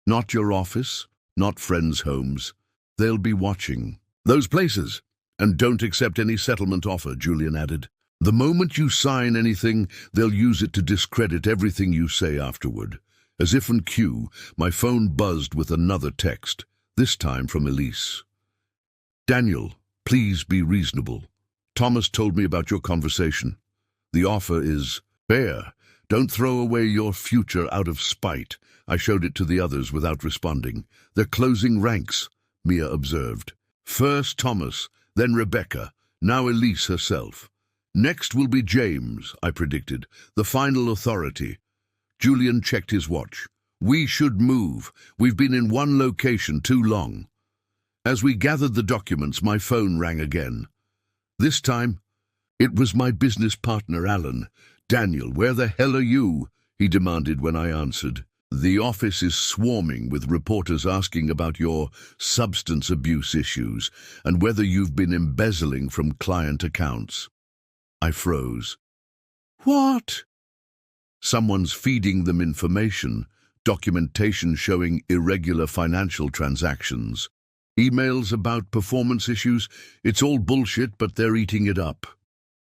Not your office, not friends' homes. They'll be watching those places. And don't accept any settlement offer, Julian added. The moment you sign anything, they'll use it to discredit everything you say afterward. As if in cue, my phone buzzed with another text, this time from Elise. Daniel, please be reasonable. Thomas told me about your conversation. The offer is fair. Don't throw away your future out of spite. I showed it to the others without responding. They're closing ranks, Mia observed. First Thomas, then Rebecca, now Elise herself. Next will be James, I predicted, the final authority. Julian checked his watch. We should move. We've been in one location too long. As we gathered the documents, my phone rang again. This time, it was my business partner, Alan. Daniel, where the hell are you? He demanded when I answered. The office is swarming with reporters asking about your substance abuse issues and whether you've been embezzling from client accounts. I froze. What? Someone's feeding them information, documentation showing irregular financial transactions, emails about performance issues. It's all bullshit, but they're eating it up.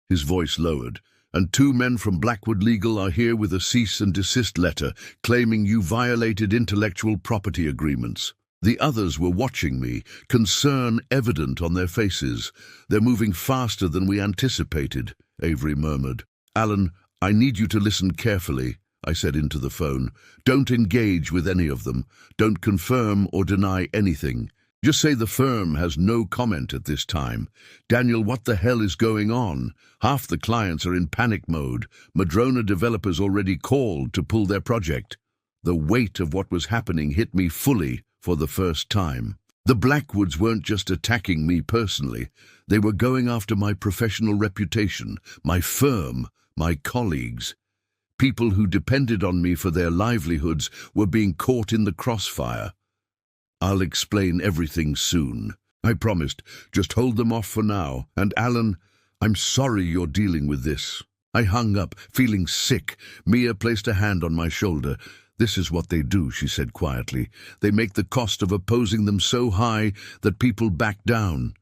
His voice lowered. And 2 men from Blackwood Legal are here with a cease and desist letter claiming you violated intellectual property agreements. The others were watching me, concern evident on their faces. "They're moving faster than we anticipated," Avery murmured. "Alan, I need you to listen carefully," I said into the phone. "Don't engage with any of them. Don't confirm or deny anything. Just say the firm has no comment at this time. Daniel, what the hell is going on? Half the clients are in panic mode. Madrona developers already called to pull their project." The weight of what was happening hit me fully for the first time. The Blackwoods weren't just attacking me personally. They were going after my professional reputation, my firm, my colleagues. People who depended on me for their livelihoods were being caught in the crossfire. "I'll explain everything soon," I promised. "Just hold them off for now. And Alan, I'm sorry you're dealing with this." I hung up, feeling sick. Mia placed a hand on my shoulder. "This is what they do," she said quietly. "They make the cost of opposing them so high that people back down."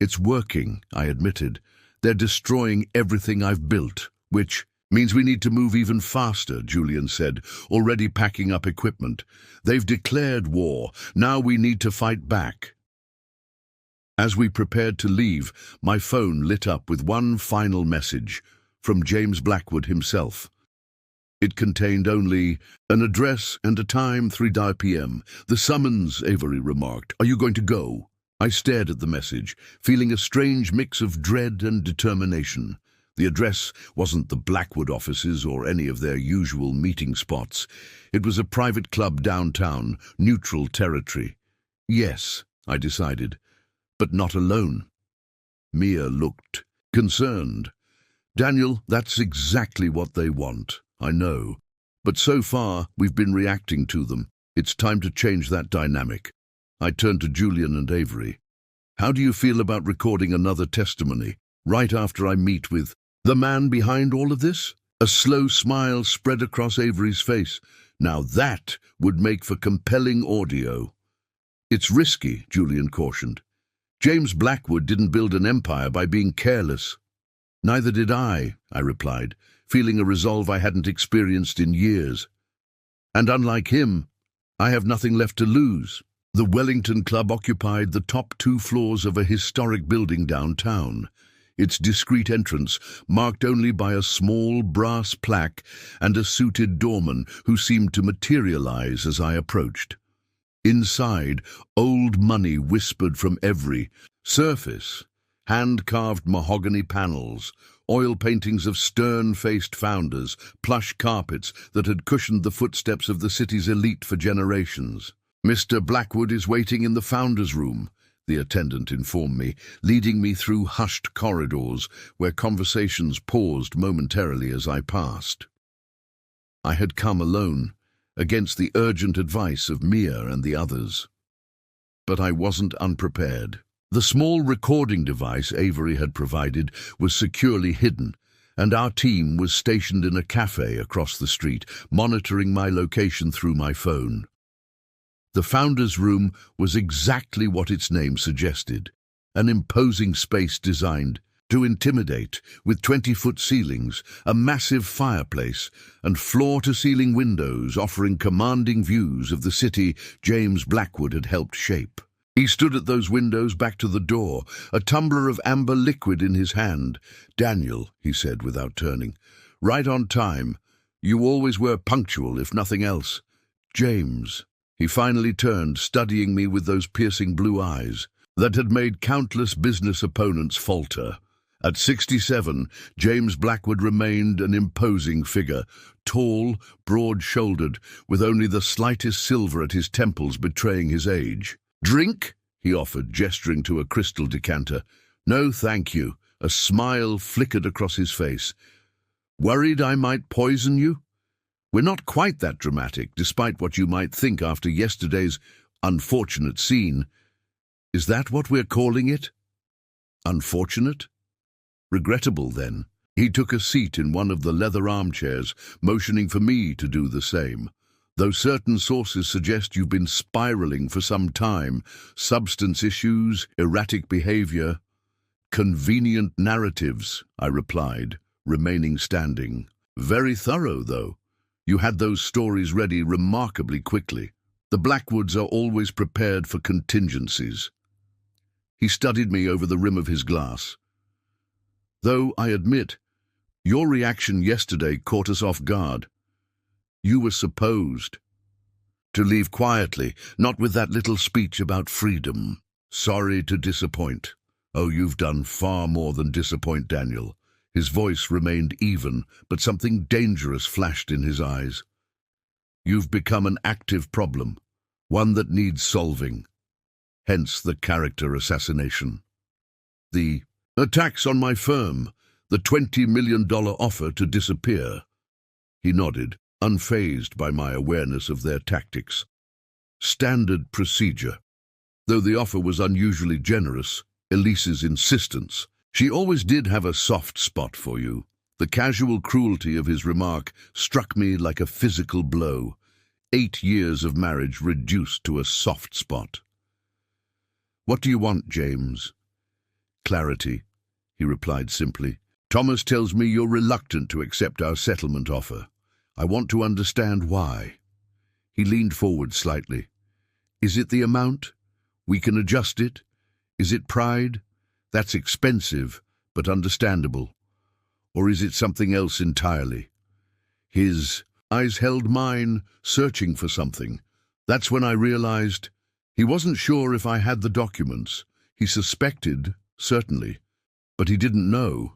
"It's working," I admitted. "They're destroying everything I've built, which means we need to move even faster," Julian said, already packing up equipment. "They've declared war. Now we need to fight back." As we prepared to leave, my phone lit up with one final message from James Blackwood himself. It contained only an address and a time, 3 p.m. "The summons," Avery remarked. "Are you going to go?" I stared at the message, feeling a strange mix of dread and determination. The address wasn't the Blackwood offices or any of their usual meeting spots. It was a private club downtown, neutral territory. Yes, I decided, but not alone. Mia looked concerned. "Daniel, that's exactly what they want. I know. But so far, we've been reacting to them. It's time to change that dynamic." I turned to Julian and Avery. "How do you feel about recording another testimony, right after I meet with the man behind all of this?" A slow smile spread across Avery's face. "Now that would make for compelling audio." "It's risky," Julian cautioned. "James Blackwood didn't build an empire by being careless." "Neither did I replied, feeling a resolve I hadn't experienced in years. "And unlike him, I have nothing left to lose." The Wellington Club occupied the top 2 floors of a historic building downtown, its discreet entrance marked only by a small brass plaque and a suited doorman who seemed to materialize as I approached. Inside, old money whispered from every surface. Hand-carved mahogany panels, oil paintings of stern-faced founders, plush carpets that had cushioned the footsteps of the city's elite for generations. "Mr. Blackwood is waiting in the founder's room," the attendant informed me, leading me through hushed corridors where conversations paused momentarily as I passed. I had come alone, against the urgent advice of Mia and the others. But I wasn't unprepared. The small recording device Avery had provided was securely hidden, and our team was stationed in a cafe across the street, monitoring my location through my phone. The founder's room was exactly what its name suggested, an imposing space designed to intimidate, with 20-foot ceilings, a massive fireplace, and floor-to-ceiling windows offering commanding views of the city James Blackwood had helped shape. He stood at those windows back to the door, a tumbler of amber liquid in his hand. "Daniel," he said without turning, "right on time. You always were punctual, if nothing else." "James." He finally turned, studying me with those piercing blue eyes that had made countless business opponents falter. At 67, James Blackwood remained an imposing figure, tall, broad-shouldered, with only the slightest silver at his temples betraying his age. "Drink?" he offered, gesturing to a crystal decanter. "No, thank you." A smile flickered across his face. "Worried I might poison you?" "We're not quite that dramatic, despite what you might think after yesterday's unfortunate scene." "Is that what we're calling it? Unfortunate? Regrettable, then." He took a seat in one of the leather armchairs, motioning for me to do the same. "Though certain sources suggest you've been spiraling for some time, substance issues, erratic behavior." "Convenient narratives," I replied, remaining standing. "Very thorough, though. You had those stories ready remarkably quickly." The Blackwoods are always prepared for contingencies. He studied me over the rim of his glass. Though, I admit, your reaction yesterday caught us off guard. You were supposed to leave quietly, not with that little speech about freedom. Sorry to disappoint. Oh, you've done far more than disappoint, Daniel. His voice remained even, but something dangerous flashed in his eyes. You've become an active problem, one that needs solving. Hence the character assassination. The attacks on my firm, the $20 million offer to disappear. He nodded, unfazed by my awareness of their tactics. Standard procedure. Though the offer was unusually generous, Elise's insistence. She always did have a soft spot for you. The casual cruelty of his remark struck me like a physical blow. 8 years of marriage reduced to a soft spot. What do you want, James? Clarity, he replied simply. Thomas tells me you're reluctant to accept our settlement offer. I want to understand why. He leaned forward slightly. Is it the amount? We can adjust it. Is it pride? That's expensive, but understandable. Or is it something else entirely? His eyes held mine, searching for something. That's when I realized he wasn't sure if I had the documents. He suspected, certainly, but he didn't know.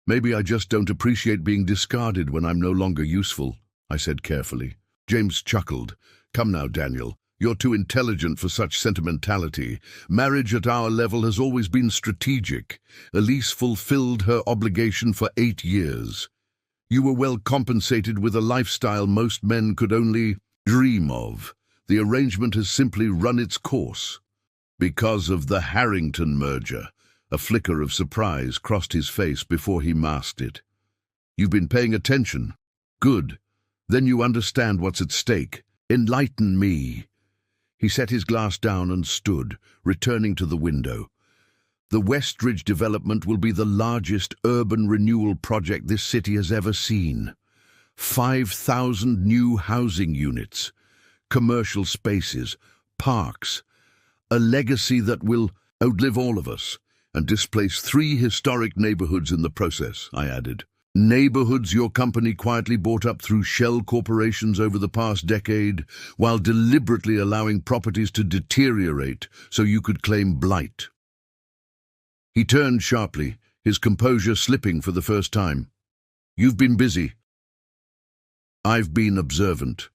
Maybe I just don't appreciate being discarded when I'm no longer useful, I said carefully. James chuckled. Come now, Daniel. You're too intelligent for such sentimentality. Marriage at our level has always been strategic. Elise fulfilled her obligation for 8 years. You were well compensated with a lifestyle most men could only dream of. The arrangement has simply run its course. Because of the Harrington merger. A flicker of surprise crossed his face before he masked it. You've been paying attention. Good. Then you understand what's at stake. Enlighten me. He set his glass down and stood, returning to the window. The Westridge development will be the largest urban renewal project this city has ever seen. 5,000 new housing units, commercial spaces, parks, a legacy that will outlive all of us and displace 3 historic neighborhoods in the process, I added. Neighborhoods your company quietly bought up through shell corporations over the past decade, while deliberately allowing properties to deteriorate so you could claim blight. He turned sharply, his composure slipping for the first time. You've been busy. I've been observant.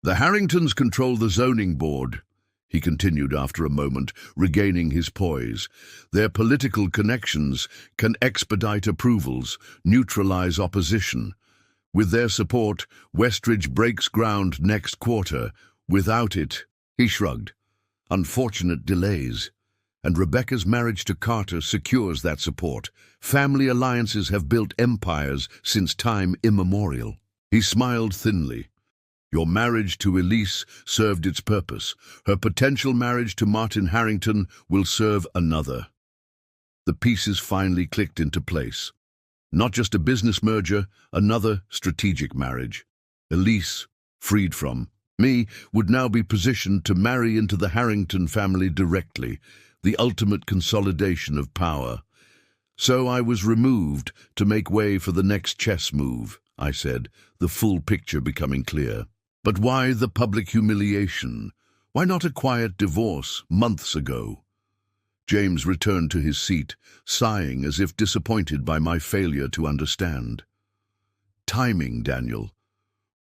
The Harringtons control the zoning board, he continued after a moment, regaining his poise. Their political connections can expedite approvals, neutralize opposition. With their support, Westridge breaks ground next quarter. Without it, he shrugged. Unfortunate delays. And Rebecca's marriage to Carter secures that support. Family alliances have built empires since time immemorial. He smiled thinly. Your marriage to Elise served its purpose. Her potential marriage to Martin Harrington will serve another. The pieces finally clicked into place. Not just a business merger, another strategic marriage. Elise, freed from me, would now be positioned to marry into the Harrington family directly, the ultimate consolidation of power. So I was removed to make way for the next chess move, I said, the full picture becoming clear. But why the public humiliation? Why not a quiet divorce months ago? James returned to his seat, sighing as if disappointed by my failure to understand. Timing, Daniel.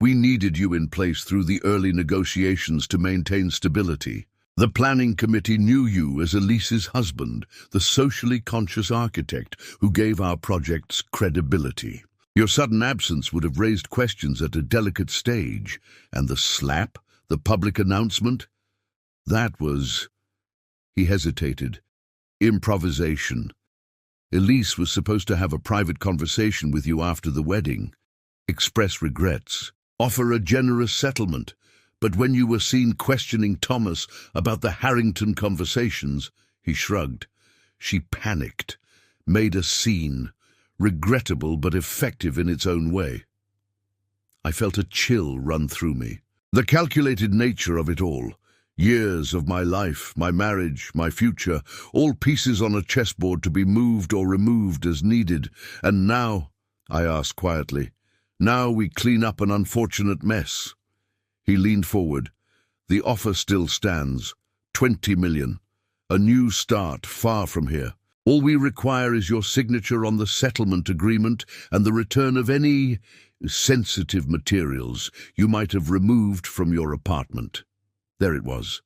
We needed you in place through the early negotiations to maintain stability. The planning committee knew you as Elise's husband, the socially conscious architect who gave our projects credibility. Your sudden absence would have raised questions at a delicate stage, and the slap, the public announcement, that was... He hesitated. Improvisation. Elise was supposed to have a private conversation with you after the wedding, express regrets, offer a generous settlement, but when you were seen questioning Thomas about the Harrington conversations, he shrugged. She panicked, made a scene. Regrettable but effective in its own way. I felt a chill run through me. The calculated nature of it all. Years of my life, my marriage, my future, all pieces on a chessboard to be moved or removed as needed. And now, I asked quietly, now we clean up an unfortunate mess. He leaned forward. The offer still stands. 20 million. A new start, far from here. All we require is your signature on the settlement agreement and the return of any sensitive materials you might have removed from your apartment. There it was.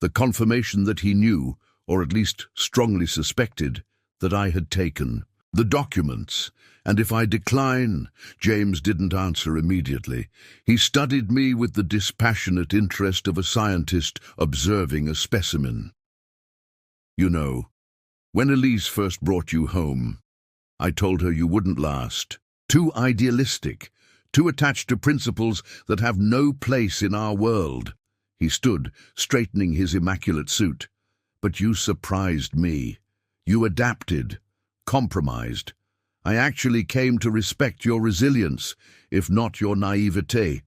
The confirmation that he knew, or at least strongly suspected, that I had taken the documents. And if I decline, James didn't answer immediately. He studied me with the dispassionate interest of a scientist observing a specimen. You know, when Elise first brought you home, I told her you wouldn't last. Too idealistic, too attached to principles that have no place in our world. He stood, straightening his immaculate suit. But you surprised me. You adapted, compromised. I actually came to respect your resilience, if not your naivete.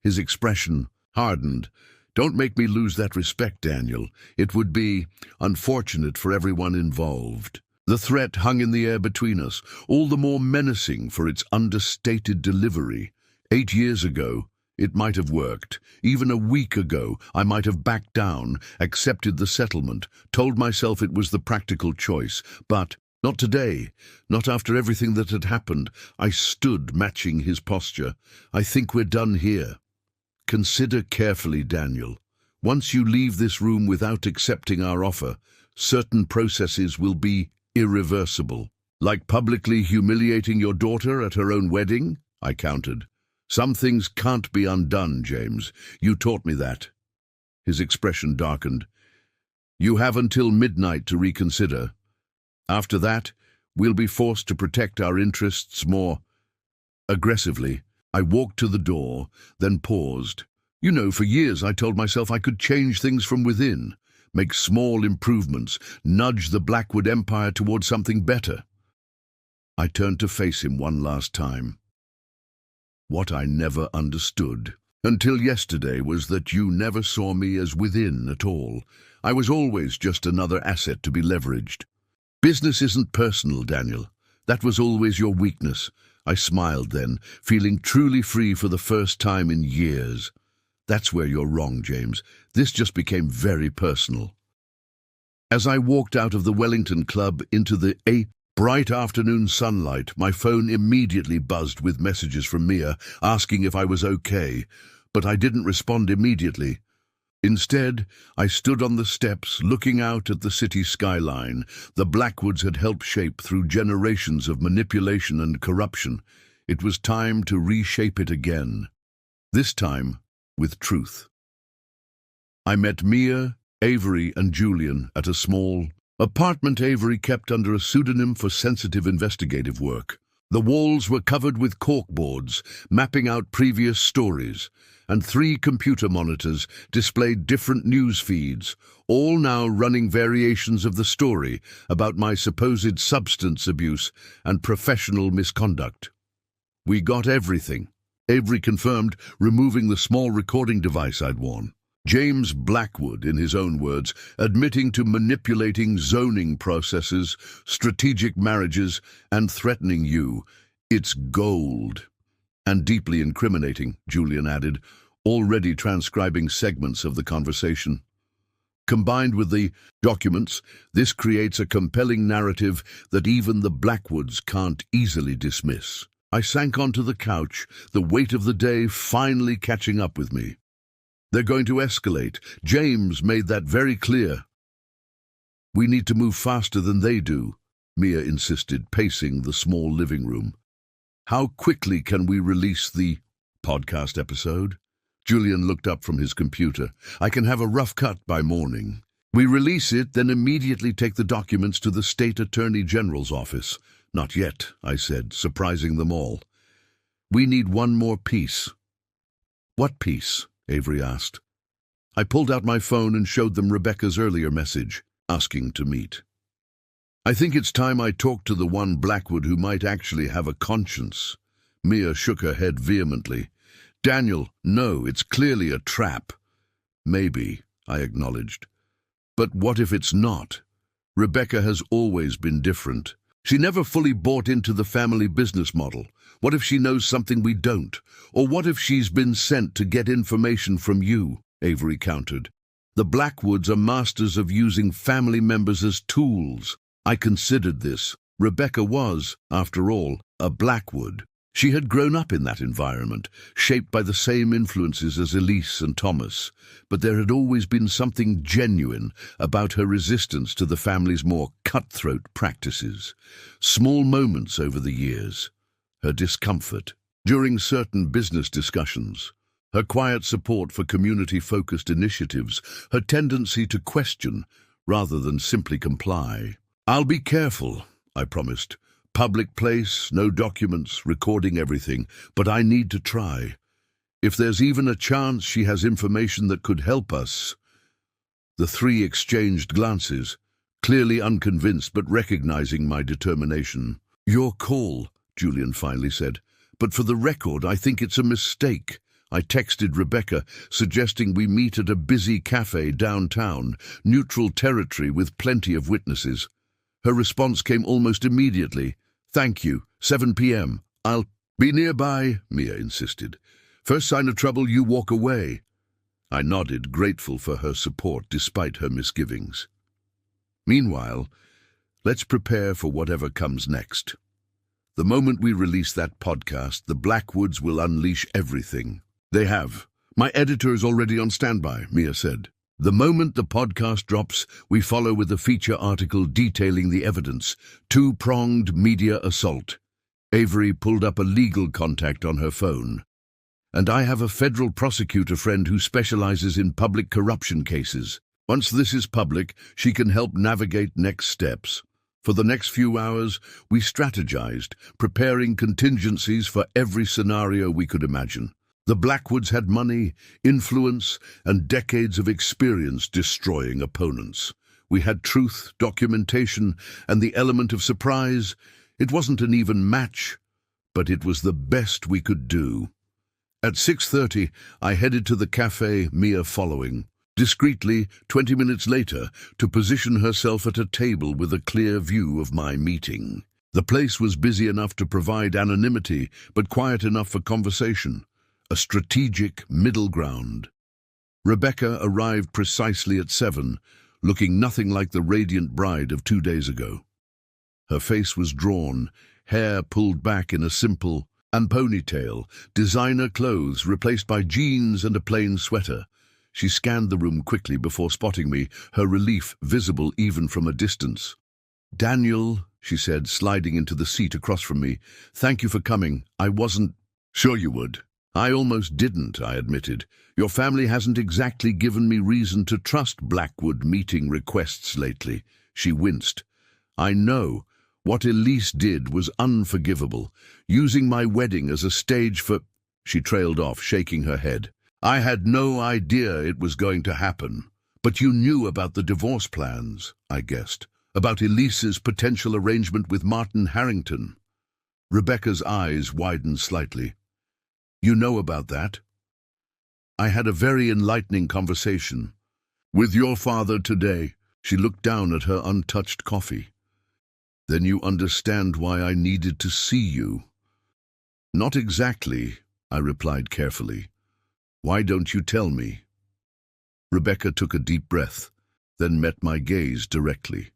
His expression hardened. Don't make me lose that respect, Daniel. It would be unfortunate for everyone involved. The threat hung in the air between us, all the more menacing for its understated delivery. 8 years ago, it might have worked. Even a week ago, I might have backed down, accepted the settlement, told myself it was the practical choice. But not today, not after everything that had happened. I stood matching his posture. I think we're done here. Consider carefully, Daniel. Once you leave this room without accepting our offer, certain processes will be irreversible. Like publicly humiliating your daughter at her own wedding, I countered. Some things can't be undone, James. You taught me that. His expression darkened. You have until midnight to reconsider. After that, we'll be forced to protect our interests more aggressively. I walked to the door, then paused. You know, for years I told myself I could change things from within, make small improvements, nudge the Blackwood Empire towards something better. I turned to face him one last time. What I never understood, until yesterday, was that you never saw me as within at all. I was always just another asset to be leveraged. Business isn't personal, Daniel. That was always your weakness. I smiled then, feeling truly free for the first time in years. That's where you're wrong, James. This just became very personal. As I walked out of the Wellington Club into the bright afternoon sunlight, my phone immediately buzzed with messages from Mia asking if I was okay, but I didn't respond immediately. Instead, I stood on the steps looking out at the city skyline the Blackwoods had helped shape through generations of manipulation and corruption. It was time to reshape it again, this time with truth. I met Mia, Avery, and Julian at a small apartment Avery kept under a pseudonym for sensitive investigative work. The walls were covered with corkboards, mapping out previous stories, and 3 computer monitors displayed different news feeds, all now running variations of the story about my supposed substance abuse and professional misconduct. We got everything, Avery confirmed, removing the small recording device I'd worn. James Blackwood, in his own words, admitting to manipulating zoning processes, strategic marriages, and threatening you. It's gold. And deeply incriminating, Julian added, already transcribing segments of the conversation. Combined with the documents, this creates a compelling narrative that even the Blackwoods can't easily dismiss. I sank onto the couch, the weight of the day finally catching up with me. They're going to escalate. James made that very clear. We need to move faster than they do, Mia insisted, pacing the small living room. How quickly can we release the podcast episode? Julian looked up from his computer. I can have a rough cut by morning. We release it, then immediately take the documents to the State Attorney General's office. Not yet, I said, surprising them all. We need one more piece. What piece? Avery asked. I pulled out my phone and showed them Rebecca's earlier message, asking to meet. I think it's time I talked to the one Blackwood who might actually have a conscience. Mia shook her head vehemently. Daniel, no, it's clearly a trap. Maybe, I acknowledged. But what if it's not? Rebecca has always been different. She never fully bought into the family business model. What if she knows something we don't? Or what if she's been sent to get information from you? Avery countered. The Blackwoods are masters of using family members as tools. I considered this. Rebecca was, after all, a Blackwood. She had grown up in that environment, shaped by the same influences as Elise and Thomas, but there had always been something genuine about her resistance to the family's more cutthroat practices. Small moments over the years, her discomfort during certain business discussions, her quiet support for community-focused initiatives, her tendency to question rather than simply comply. "I'll be careful," I promised. "Public place, no documents, recording everything, but I need to try. If there's even a chance she has information that could help us." The three exchanged glances, clearly unconvinced but recognizing my determination. "Your call," Julian finally said, "but for the record, I think it's a mistake." I texted Rebecca, suggesting we meet at a busy cafe downtown, neutral territory with plenty of witnesses. Her response came almost immediately. "Thank you, 7 p.m. I'll be nearby," Mia insisted. "First sign of trouble, you walk away." I nodded, grateful for her support despite her misgivings. Meanwhile, let's prepare for whatever comes next. The moment we release that podcast, the Blackwoods will unleash everything. They have. "My editor is already on standby," Mia said. The moment the podcast drops, we follow with a feature article detailing the evidence. Two-pronged media assault. Avery pulled up a legal contact on her phone. "And I have a federal prosecutor friend who specializes in public corruption cases. Once this is public, she can help navigate next steps." For the next few hours, we strategized, preparing contingencies for every scenario we could imagine. The Blackwoods had money, influence, and decades of experience destroying opponents. We had truth, documentation, and the element of surprise. It wasn't an even match, but it was the best we could do. At 6:30, I headed to the cafe, Mia following. Discreetly, 20 minutes later, to position herself at a table with a clear view of my meeting. The place was busy enough to provide anonymity, but quiet enough for conversation. A strategic middle ground. Rebecca arrived precisely at 7, looking nothing like the radiant bride of 2 days ago. Her face was drawn, hair pulled back in a simple ponytail, designer clothes replaced by jeans and a plain sweater. She scanned the room quickly before spotting me, her relief visible even from a distance. "Daniel," she said, sliding into the seat across from me, "thank you for coming. I wasn't sure you would." "I almost didn't," I admitted. "Your family hasn't exactly given me reason to trust Blackwood meeting requests lately." She winced. "I know. What Elise did was unforgivable. Using my wedding as a stage for—" She trailed off, shaking her head. "I had no idea it was going to happen. But you knew about the divorce plans," I guessed. "About Elise's potential arrangement with Martin Harrington." Rebecca's eyes widened slightly. "You know about that?" "I had a very enlightening conversation with your father today." She looked down at her untouched coffee. "Then you understand why I needed to see you." "Not exactly," I replied carefully. "Why don't you tell me?" Rebecca took a deep breath, then met my gaze directly.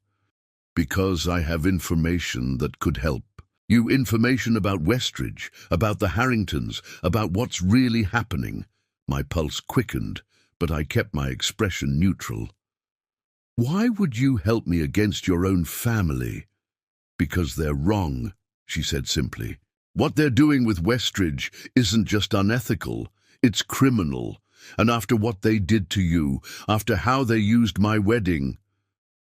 "Because I have information that could help. You information about Westridge, about the Harringtons, about what's really happening." My pulse quickened, but I kept my expression neutral. "Why would you help me against your own family?" "Because they're wrong," she said simply. "What they're doing with Westridge isn't just unethical, it's criminal. And after what they did to you, after how they used my wedding—"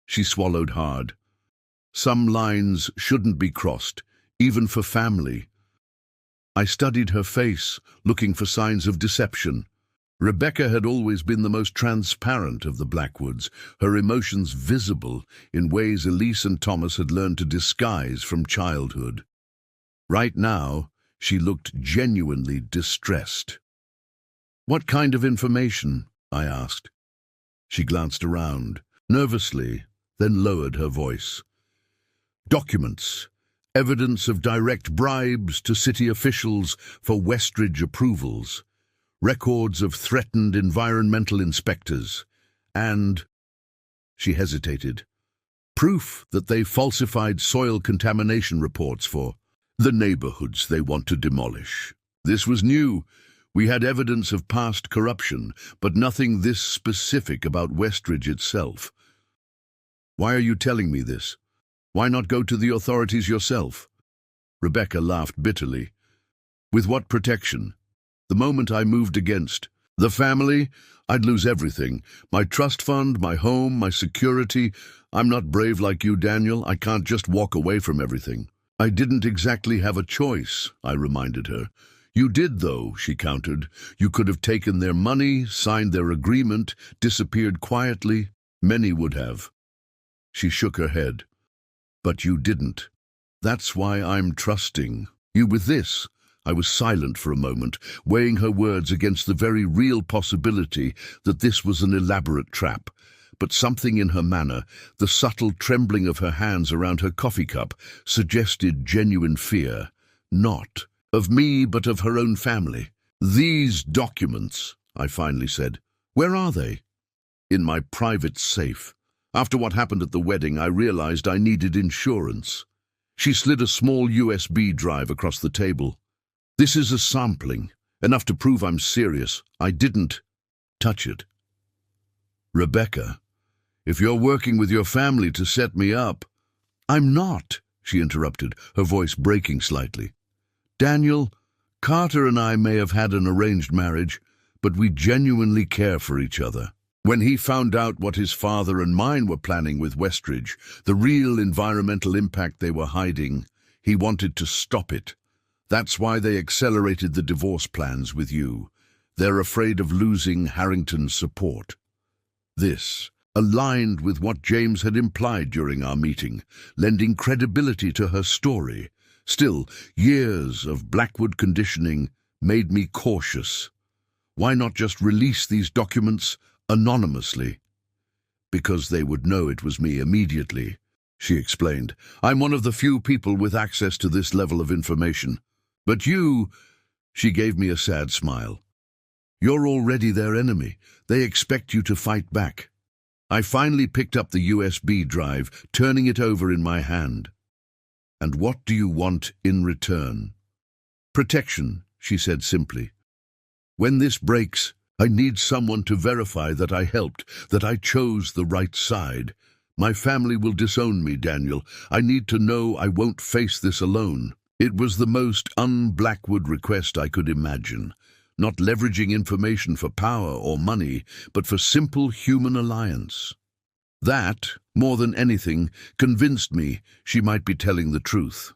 She swallowed hard. "Some lines shouldn't be crossed, even for family." I studied her face, looking for signs of deception. Rebecca had always been the most transparent of the Blackwoods, her emotions visible in ways Elise and Thomas had learned to disguise from childhood. Right now, she looked genuinely distressed. What kind of information? I asked. She glanced around, nervously, then lowered her voice. Documents. Evidence of direct bribes to city officials for Westridge approvals. Records of threatened environmental inspectors. And, she hesitated, proof that they falsified soil contamination reports for the neighborhoods they want to demolish. This was new. We had evidence of past corruption, but nothing this specific about Westridge itself. Why are you telling me this? Why not go to the authorities yourself? Rebecca laughed bitterly. With what protection? The moment I moved against the family, I'd lose everything. My trust fund, my home, my security. I'm not brave like you, Daniel. I can't just walk away from everything. I didn't exactly have a choice, I reminded her. You did, though, she countered. You could have taken their money, signed their agreement, disappeared quietly. Many would have. She shook her head. But you didn't. That's why I'm trusting you with this. I was silent for a moment, weighing her words against the very real possibility that this was an elaborate trap. But something in her manner, the subtle trembling of her hands around her coffee cup, suggested genuine fear. Not of me, but of her own family. These documents, I finally said. Where are they? In my private safe. After what happened at the wedding, I realized I needed insurance. She slid a small USB drive across the table. This is a sampling, enough to prove I'm serious. I didn't touch it. Rebecca, if you're working with your family to set me up— I'm not, she interrupted, her voice breaking slightly. Daniel, Carter and I may have had an arranged marriage, but we genuinely care for each other. When he found out what his father and mine were planning with Westridge, the real environmental impact they were hiding, he wanted to stop it. That's why they accelerated the divorce plans with you. They're afraid of losing Harrington's support. This aligned with what James had implied during our meeting, lending credibility to her story. Still, years of Blackwood conditioning made me cautious. Why not just release these documents anonymously? Because they would know it was me immediately, she explained. I'm one of the few people with access to this level of information. But you— she gave me a sad smile. You're already their enemy. They expect you to fight back. I finally picked up the USB drive, turning it over in my hand. And what do you want in return? Protection, she said simply. When this breaks, I need someone to verify that I helped, that I chose the right side. My family will disown me, Daniel. I need to know I won't face this alone. It was the most un-Blackwood request I could imagine. Not leveraging information for power or money, but for simple human alliance. That, more than anything, convinced me she might be telling the truth.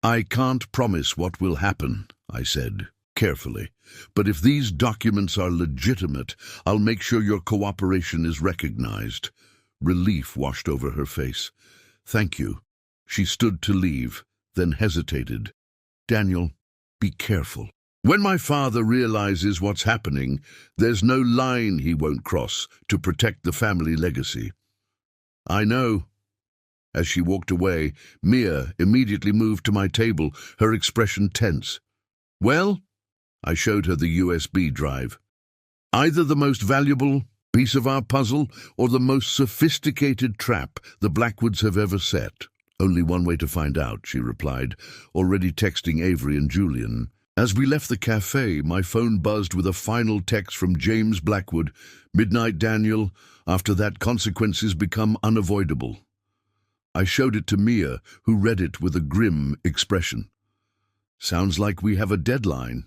I can't promise what will happen, I said, carefully. But if these documents are legitimate, I'll make sure your cooperation is recognized. Relief washed over her face. Thank you. She stood to leave, then hesitated. Daniel, be careful. When my father realizes what's happening, there's no line he won't cross to protect the family legacy. I know. As she walked away, Mia immediately moved to my table, her expression tense. Well? I showed her the USB drive. Either the most valuable piece of our puzzle or the most sophisticated trap the Blackwoods have ever set. Only one way to find out, she replied, already texting Avery and Julian. As we left the cafe, my phone buzzed with a final text from James Blackwood. Midnight, Daniel. After that, consequences become unavoidable. I showed it to Mia, who read it with a grim expression. Sounds like we have a deadline.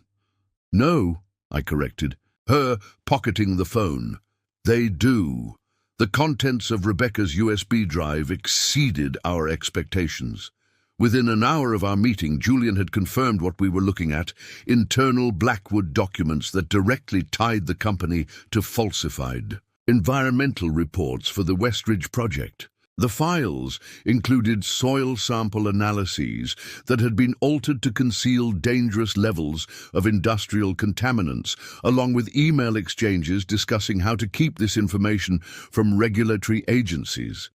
No, I corrected, her pocketing the phone. They do. The contents of Rebecca's USB drive exceeded our expectations. Within an hour of our meeting, Julian had confirmed what we were looking at, internal Blackwood documents that directly tied the company to falsified environmental reports for the Westridge project. The files included soil sample analyses that had been altered to conceal dangerous levels of industrial contaminants, along with email exchanges discussing how to keep this information from regulatory agencies.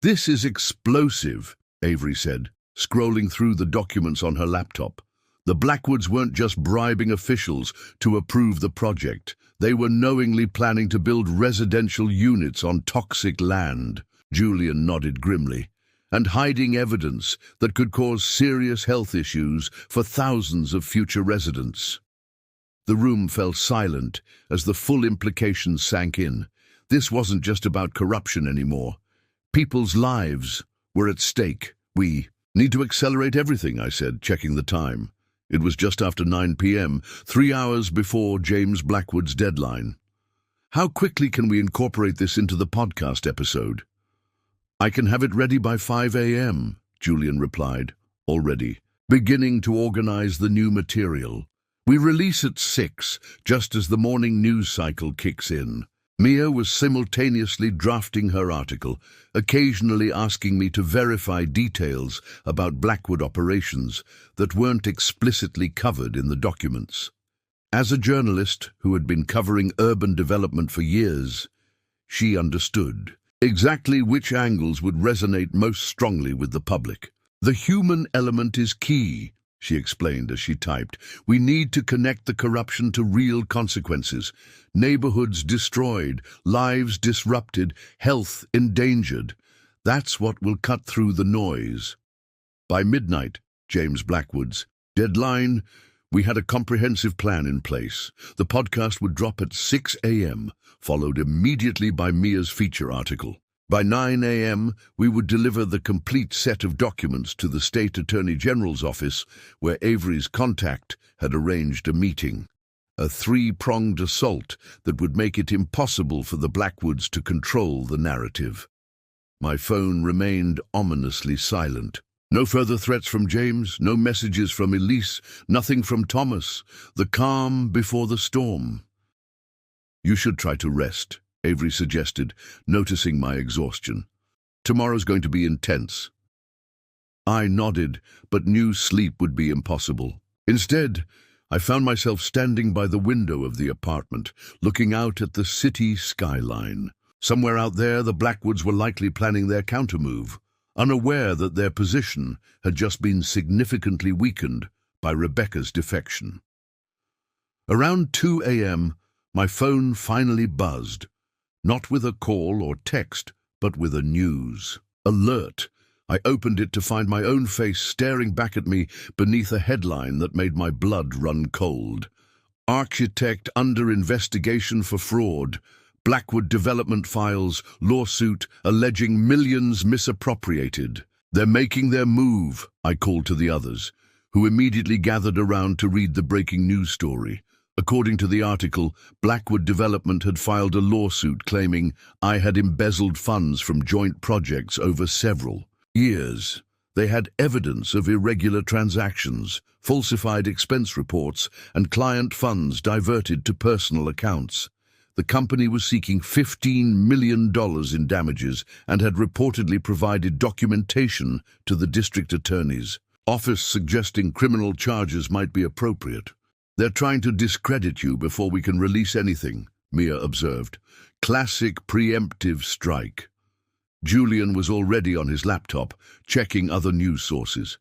"This is explosive," Avery said, scrolling through the documents on her laptop. The Blackwoods weren't just bribing officials to approve the project. They were knowingly planning to build residential units on toxic land. Julian nodded grimly, "and hiding evidence that could cause serious health issues for thousands of future residents." The room fell silent as the full implications sank in. This wasn't just about corruption anymore. People's lives were at stake. "We need to accelerate everything," I said, checking the time. It was just after 9 p.m., 3 hours before James Blackwood's deadline. "How quickly can we incorporate this into the podcast episode?" "I can have it ready by 5 a.m., Julian replied, already beginning to organize the new material. "We release at 6, just as the morning news cycle kicks in." Mia was simultaneously drafting her article, occasionally asking me to verify details about Blackwood operations that weren't explicitly covered in the documents. As a journalist who had been covering urban development for years, she understood exactly which angles would resonate most strongly with the public. "The human element is key," she explained as she typed. "We need to connect the corruption to real consequences. Neighborhoods destroyed, lives disrupted, health endangered. That's what will cut through the noise." By midnight, James Blackwood's deadline, we had a comprehensive plan in place. The podcast would drop at 6 a.m., followed immediately by Mia's feature article. By 9 a.m., we would deliver the complete set of documents to the State Attorney General's office, where Avery's contact had arranged a meeting. A three-pronged assault that would make it impossible for the Blackwoods to control the narrative. My phone remained ominously silent. No further threats from James, no messages from Elise, nothing from Thomas. The calm before the storm. "You should try to rest," Avery suggested, noticing my exhaustion. "Tomorrow's going to be intense." I nodded, but knew sleep would be impossible. Instead, I found myself standing by the window of the apartment, looking out at the city skyline. Somewhere out there, the Blackwoods were likely planning their countermove, unaware that their position had just been significantly weakened by Rebecca's defection. Around 2 a.m., my phone finally buzzed, not with a call or text, but with a news alert. I opened it to find my own face staring back at me beneath a headline that made my blood run cold. "Architect under investigation for fraud. Blackwood Development files lawsuit alleging millions misappropriated." "They're making their move," I called to the others, who immediately gathered around to read the breaking news story. According to the article, Blackwood Development had filed a lawsuit claiming I had embezzled funds from joint projects over several years. They had evidence of irregular transactions, falsified expense reports, and client funds diverted to personal accounts. The company was seeking $15 million in damages and had reportedly provided documentation to the district attorney's office suggesting criminal charges might be appropriate. "They're trying to discredit you before we can release anything," Mia observed. "Classic preemptive strike." Julian was already on his laptop, checking other news sources.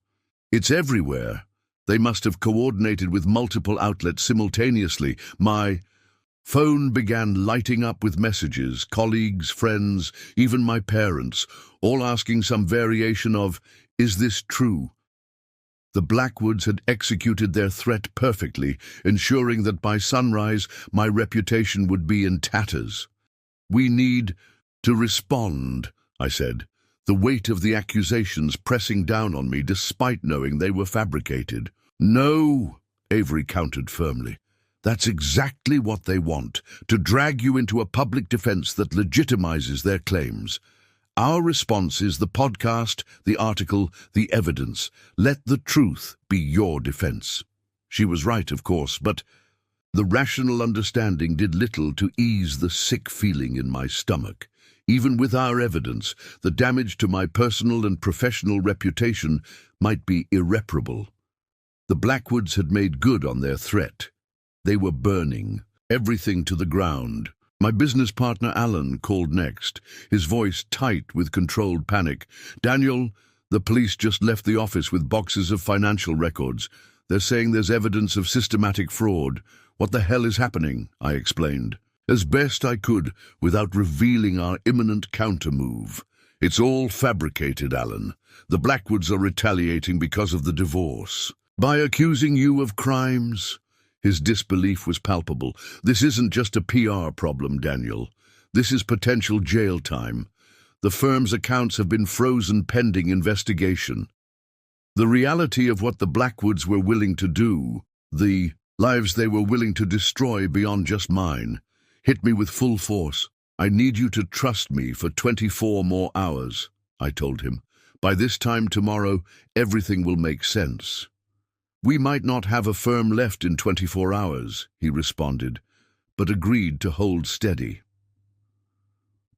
"It's everywhere. They must have coordinated with multiple outlets simultaneously." My phone began lighting up with messages, colleagues, friends, even my parents, all asking some variation of, "Is this true?" The Blackwoods had executed their threat perfectly, ensuring that by sunrise my reputation would be in tatters. "We need to respond," I said, the weight of the accusations pressing down on me despite knowing they were fabricated. "No," Avery countered firmly. "That's exactly what they want, to drag you into a public defense that legitimizes their claims. Our response is the podcast, the article, the evidence. Let the truth be your defense." She was right, of course, but the rational understanding did little to ease the sick feeling in my stomach. Even with our evidence, the damage to my personal and professional reputation might be irreparable. The Blackwoods had made good on their threat. They were burning everything to the ground. My business partner Alan called next, his voice tight with controlled panic. "Daniel, the police just left the office with boxes of financial records. They're saying there's evidence of systematic fraud. What the hell is happening?" I explained, as best I could without revealing our imminent counter-move. "It's all fabricated, Alan. The Blackwoods are retaliating because of the divorce. By accusing you of crimes?" His disbelief was palpable. "This isn't just a PR problem, Daniel. This is potential jail time. The firm's accounts have been frozen pending investigation. The reality of what the Blackwoods were willing to do, the lives they were willing to destroy beyond just mine, hit me with full force. I need you to trust me for 24 more hours, I told him. By this time tomorrow, everything will make sense. We might not have a firm left in 24 hours, he responded, but agreed to hold steady.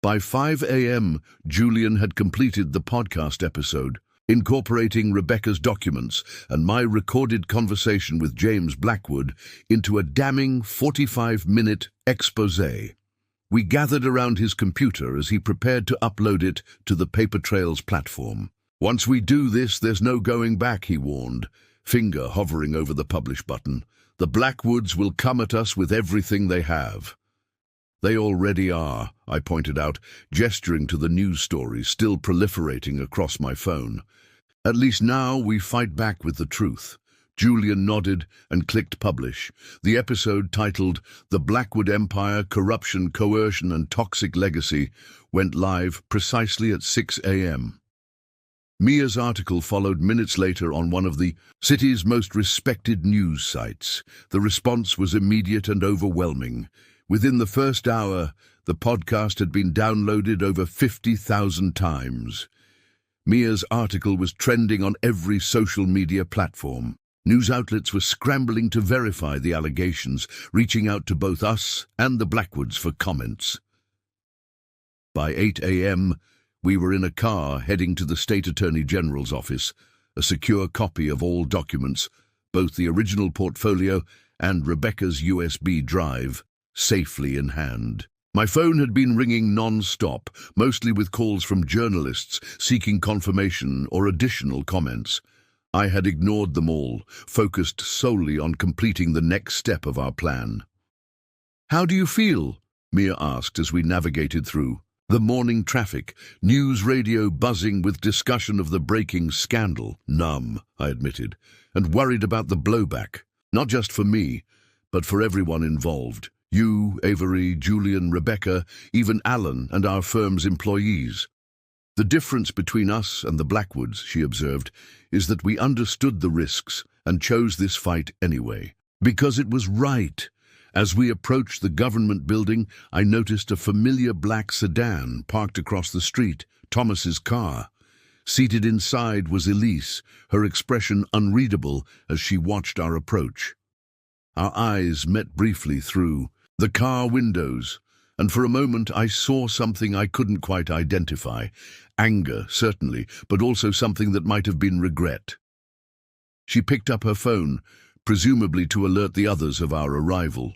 By 5 a.m., Julian had completed the podcast episode, incorporating Rebecca's documents and my recorded conversation with James Blackwood into a damning 45-minute exposé. We gathered around his computer as he prepared to upload it to the Paper Trails platform. "Once we do this, there's no going back," he warned, finger hovering over the publish button. "The Blackwoods will come at us with everything they have." "They already are," I pointed out, gesturing to the news stories still proliferating across my phone. "At least now we fight back with the truth." Julian nodded and clicked publish. The episode, titled "The Blackwood Empire, Corruption, Coercion and Toxic Legacy," went live precisely at 6 a.m. Mia's article followed minutes later on one of the city's most respected news sites. The response was immediate and overwhelming. Within the first hour, the podcast had been downloaded over 50,000 times. Mia's article was trending on every social media platform. News outlets were scrambling to verify the allegations, reaching out to both us and the Blackwoods for comments. By 8 a.m., we were in a car heading to the State Attorney General's office, a secure copy of all documents, both the original portfolio and Rebecca's USB drive, safely in hand. My phone had been ringing non-stop, mostly with calls from journalists seeking confirmation or additional comments. I had ignored them all, focused solely on completing the next step of our plan. "How do you feel?" Mia asked as we navigated through the morning traffic, news radio buzzing with discussion of the breaking scandal. "Numb," I admitted, and worried about the blowback, not just for me, but for everyone involved. You, Avery, Julian, Rebecca, even Alan and our firm's employees. "The difference between us and the Blackwoods," she observed, "is that we understood the risks and chose this fight anyway. Because it was right." As we approached the government building, I noticed a familiar black sedan parked across the street, Thomas's car. Seated inside was Elise, her expression unreadable as she watched our approach. Our eyes met briefly through the car windows, and for a moment I saw something I couldn't quite identify. Anger, certainly, but also something that might have been regret. She picked up her phone, presumably to alert the others of our arrival.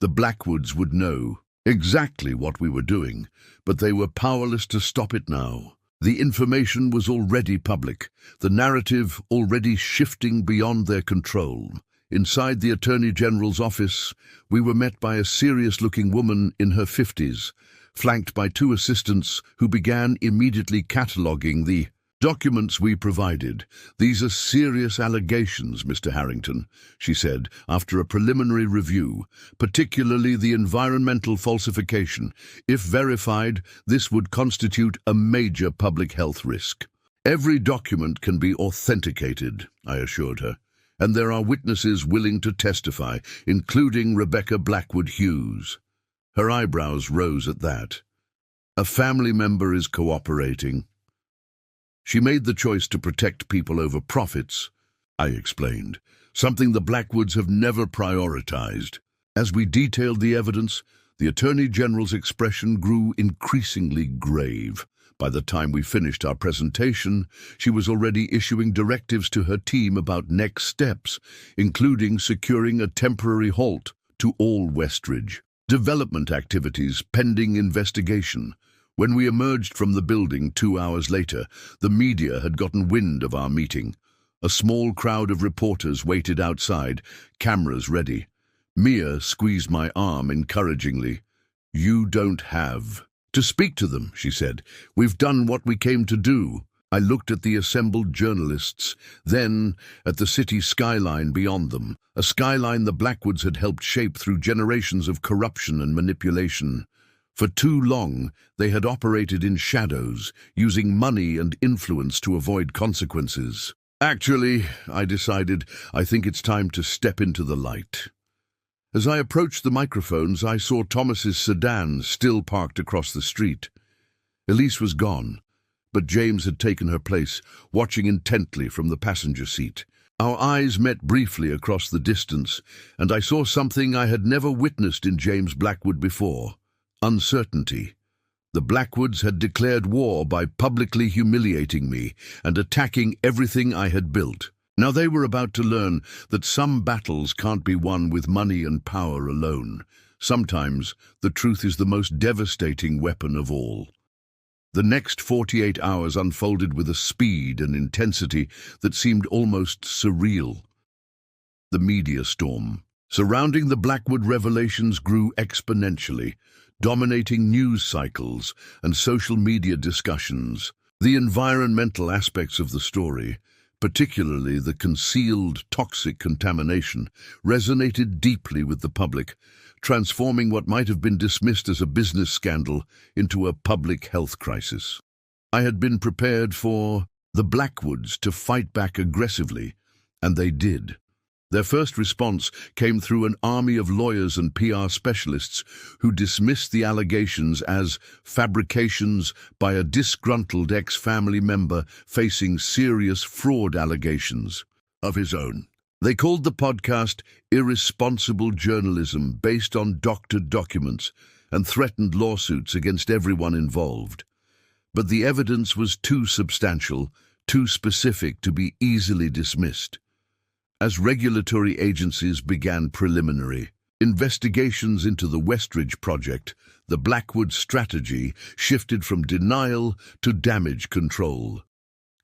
The Blackwoods would know exactly what we were doing, but they were powerless to stop it now. The information was already public, the narrative already shifting beyond their control. Inside the Attorney General's office, we were met by a serious-looking woman in her 50s, flanked by two assistants who began immediately cataloguing the documents we provided. "These are serious allegations, Mr. Harrington," she said, after a preliminary review, "particularly the environmental falsification. If verified, this would constitute a major public health risk." "Every document can be authenticated," I assured her, "and there are witnesses willing to testify, including Rebecca Blackwood Hughes." Her eyebrows rose at that. "A family member is cooperating." "She made the choice to protect people over profits," I explained, "something the Blackwoods have never prioritized." As we detailed the evidence, The Attorney General's expression grew increasingly grave. By the time we finished our presentation, she was already issuing directives to her team about next steps, including securing a temporary halt to all Westridge development activities pending investigation. When we emerged from the building 2 hours later, the media had gotten wind of our meeting. A small crowd of reporters waited outside, cameras ready. Mia squeezed my arm encouragingly. "You don't have to speak to them," she said. "We've done what we came to do." I looked at the assembled journalists, then at the city skyline beyond them, a skyline the Blackwoods had helped shape through generations of corruption and manipulation. For too long, they had operated in shadows, using money and influence to avoid consequences. "Actually," I decided, "I think it's time to step into the light." As I approached the microphones, I saw Thomas's sedan still parked across the street. Elise was gone, but James had taken her place, watching intently from the passenger seat. Our eyes met briefly across the distance, and I saw something I had never witnessed in James Blackwood before: uncertainty. The Blackwoods had declared war by publicly humiliating me and attacking everything I had built. Now they were about to learn that some battles can't be won with money and power alone. Sometimes the truth is the most devastating weapon of all. The next 48 hours unfolded with a speed and intensity that seemed almost surreal. The media storm surrounding the Blackwood revelations grew exponentially, dominating news cycles and social media discussions. The environmental aspects of the story, particularly the concealed toxic contamination, resonated deeply with the public, transforming what might have been dismissed as a business scandal into a public health crisis. I had been prepared for the Blackwoods to fight back aggressively, and they did. Their first response came through an army of lawyers and PR specialists who dismissed the allegations as fabrications by a disgruntled ex-family member facing serious fraud allegations of his own. They called the podcast irresponsible journalism based on doctored documents and threatened lawsuits against everyone involved. But the evidence was too substantial, too specific to be easily dismissed. As regulatory agencies began preliminary investigations into the Westridge project, the Blackwood strategy shifted from denial to damage control.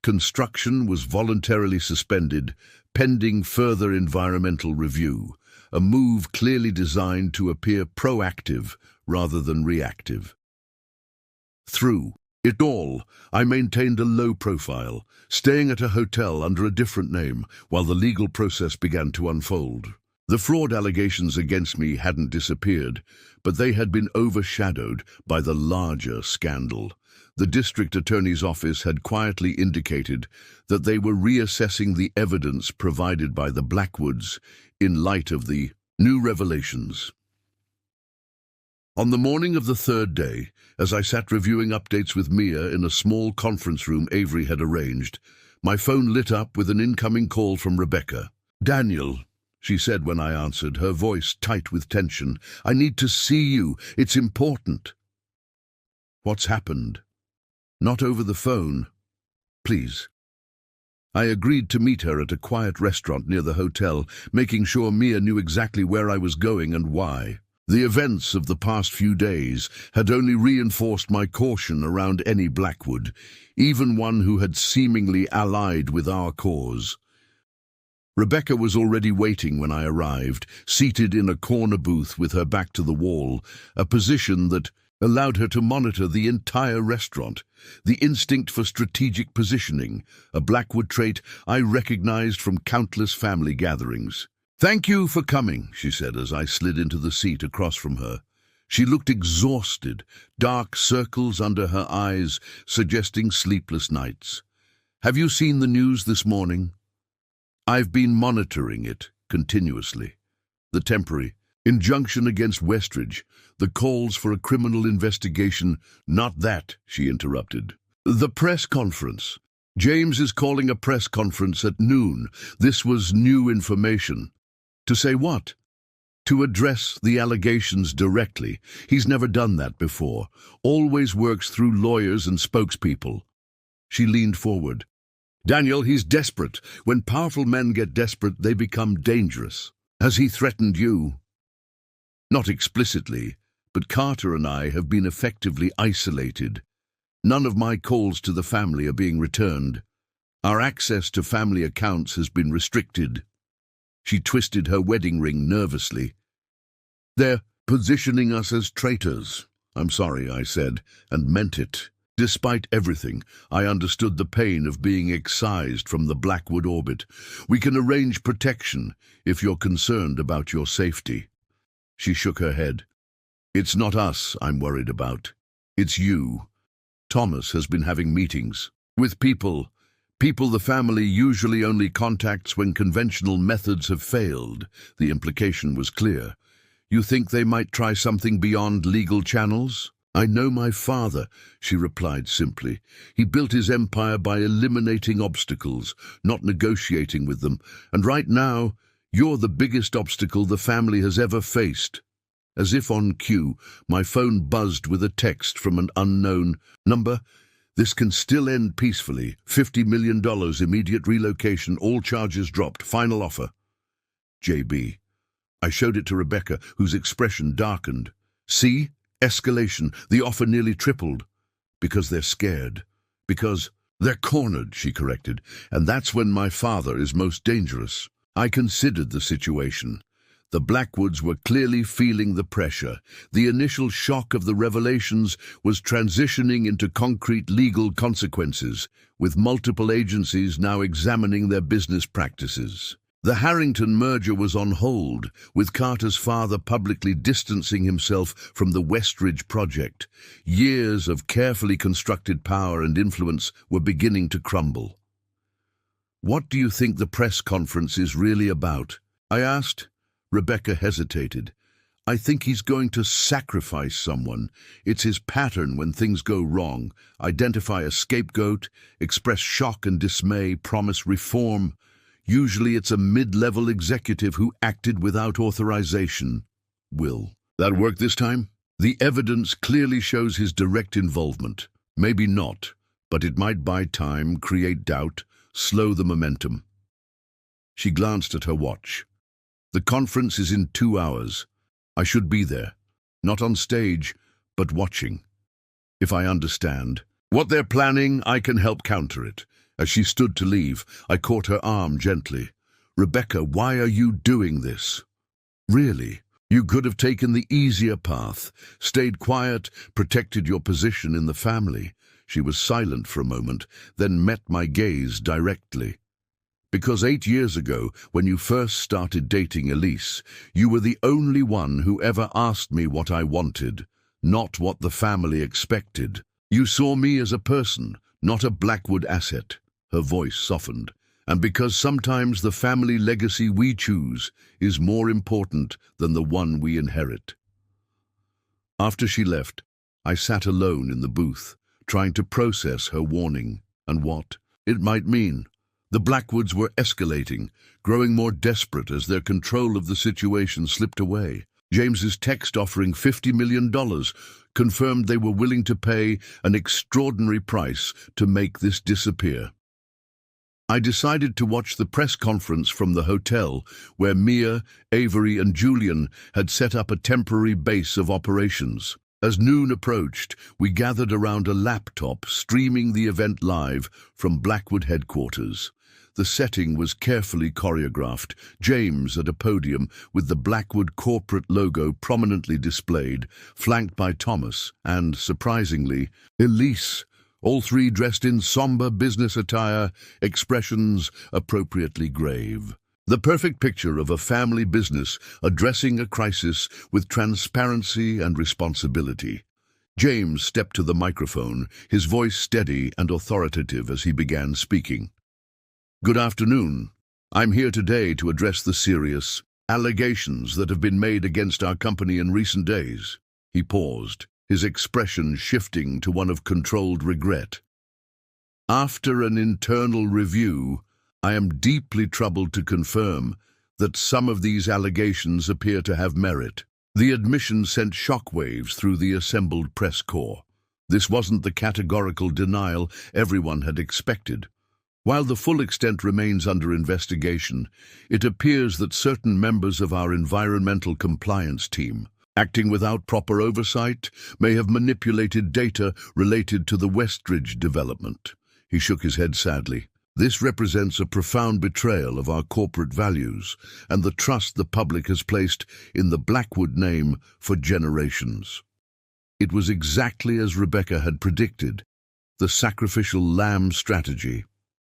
Construction was voluntarily suspended, pending further environmental review, a move clearly designed to appear proactive rather than reactive. Through it all, I maintained a low profile, staying at a hotel under a different name while the legal process began to unfold. The fraud allegations against me hadn't disappeared, but they had been overshadowed by the larger scandal. The district attorney's office had quietly indicated that they were reassessing the evidence provided by the Blackwoods in light of the new revelations. On the morning of the third day, as I sat reviewing updates with Mia in a small conference room Avery had arranged, my phone lit up with an incoming call from Rebecca. "Daniel," she said when I answered, her voice tight with tension, "I need to see you. It's important." "What's happened?" "Not over the phone. Please." I agreed to meet her at a quiet restaurant near the hotel, making sure Mia knew exactly where I was going and why. The events of the past few days had only reinforced my caution around any Blackwood, even one who had seemingly allied with our cause. Rebecca was already waiting when I arrived, seated in a corner booth with her back to the wall, a position that allowed her to monitor the entire restaurant. The instinct for strategic positioning, a Blackwood trait I recognized from countless family gatherings. "Thank you for coming," she said as I slid into the seat across from her. She looked exhausted, dark circles under her eyes suggesting sleepless nights. "Have you seen the news this morning?" "I've been monitoring it continuously. The temporary injunction against Westridge, the calls for a criminal investigation." "Not that," she interrupted. "The press conference. James is calling a press conference at noon. This was new information." "To say what?" To address the allegations directly. He's never done that before. Always works through lawyers and spokespeople. She leaned forward. Daniel, he's desperate. When powerful men get desperate, they become dangerous. Has he threatened you? Not explicitly, but Carter and I have been effectively isolated. None of my calls to the family are being returned. Our access to family accounts has been restricted. She twisted her wedding ring nervously. They're positioning us as traitors. I'm sorry, I said, and meant it. Despite everything, I understood the pain of being excised from the Blackwood orbit. We can arrange protection if you're concerned about your safety. She shook her head. It's not us I'm worried about. It's you. Thomas has been having meetings with people the family usually only contacts when conventional methods have failed. The implication was clear. You think they might try something beyond legal channels? I know my father, she replied simply. He built his empire by eliminating obstacles, not negotiating with them. And right now, you're the biggest obstacle the family has ever faced. As if on cue, my phone buzzed with a text from an unknown number. This can still end peacefully. $50 million, immediate relocation, all charges dropped, final offer. JB. I showed it to Rebecca, whose expression darkened. See? Escalation. The offer nearly tripled. Because they're scared. Because they're cornered, she corrected. And that's when my father is most dangerous. I considered the situation. The Blackwoods were clearly feeling the pressure. The initial shock of the revelations was transitioning into concrete legal consequences, with multiple agencies now examining their business practices. The Harrington merger was on hold, with Carter's father publicly distancing himself from the Westridge project. Years of carefully constructed power and influence were beginning to crumble. What do you think the press conference is really about? I asked. Rebecca hesitated. I think he's going to sacrifice someone. It's his pattern when things go wrong. Identify a scapegoat, express shock and dismay, promise reform. Usually it's a mid-level executive who acted without authorization. Will that work this time? The evidence clearly shows his direct involvement. Maybe not, but it might buy time, create doubt, slow the momentum. She glanced at her watch. The conference is in 2 hours. I should be there. Not on stage, but watching. If I understand what they're planning, I can help counter it. As she stood to leave, I caught her arm gently. Rebecca, why are you doing this? Really? You could have taken the easier path, stayed quiet, protected your position in the family. She was silent for a moment, then met my gaze directly. Because 8 years ago, when you first started dating Elise, you were the only one who ever asked me what I wanted, not what the family expected. You saw me as a person, not a Blackwood asset. Her voice softened. And because sometimes the family legacy we choose is more important than the one we inherit. After she left, I sat alone in the booth, trying to process her warning and what it might mean. The Blackwoods were escalating, growing more desperate as their control of the situation slipped away. James's text offering $50 million confirmed they were willing to pay an extraordinary price to make this disappear. I decided to watch the press conference from the hotel where Mia, Avery, and Julian had set up a temporary base of operations. As noon approached, we gathered around a laptop streaming the event live from Blackwood headquarters. The setting was carefully choreographed, James at a podium with the Blackwood corporate logo prominently displayed, flanked by Thomas and, surprisingly, Elise, all three dressed in somber business attire, expressions appropriately grave. The perfect picture of a family business addressing a crisis with transparency and responsibility. James stepped to the microphone, his voice steady and authoritative as he began speaking. Good afternoon. I'm here today to address the serious allegations that have been made against our company in recent days. He paused, his expression shifting to one of controlled regret. After an internal review, I am deeply troubled to confirm that some of these allegations appear to have merit. The admission sent shockwaves through the assembled press corps. This wasn't the categorical denial everyone had expected. While the full extent remains under investigation, it appears that certain members of our environmental compliance team, acting without proper oversight, may have manipulated data related to the Westridge development. He shook his head sadly. This represents a profound betrayal of our corporate values and the trust the public has placed in the Blackwood name for generations. It was exactly as Rebecca had predicted, the sacrificial lamb strategy.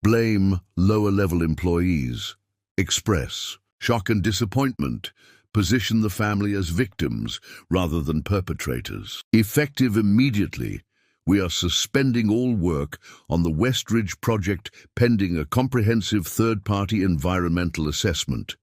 Blame lower-level employees, express shock and disappointment, position the family as victims rather than perpetrators. Effective immediately, we are suspending all work on the Westridge project pending a comprehensive third-party environmental assessment.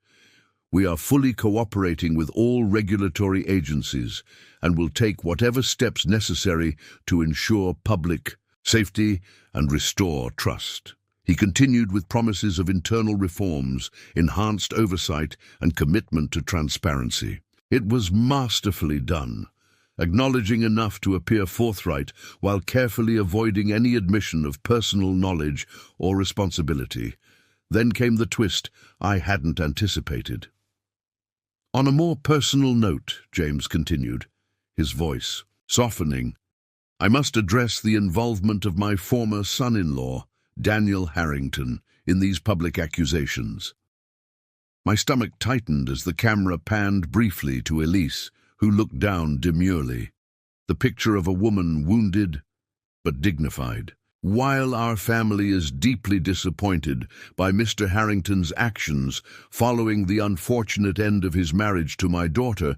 We are fully cooperating with all regulatory agencies and will take whatever steps necessary to ensure public safety and restore trust. He continued with promises of internal reforms, enhanced oversight, and commitment to transparency. It was masterfully done, acknowledging enough to appear forthright while carefully avoiding any admission of personal knowledge or responsibility. Then came the twist I hadn't anticipated. On a more personal note, James continued, his voice softening, I must address the involvement of my former son-in-law, Daniel Harrington, in these public accusations. My stomach tightened as the camera panned briefly to Elise, who looked down demurely, the picture of a woman wounded but dignified. While our family is deeply disappointed by Mr. Harrington's actions following the unfortunate end of his marriage to my daughter,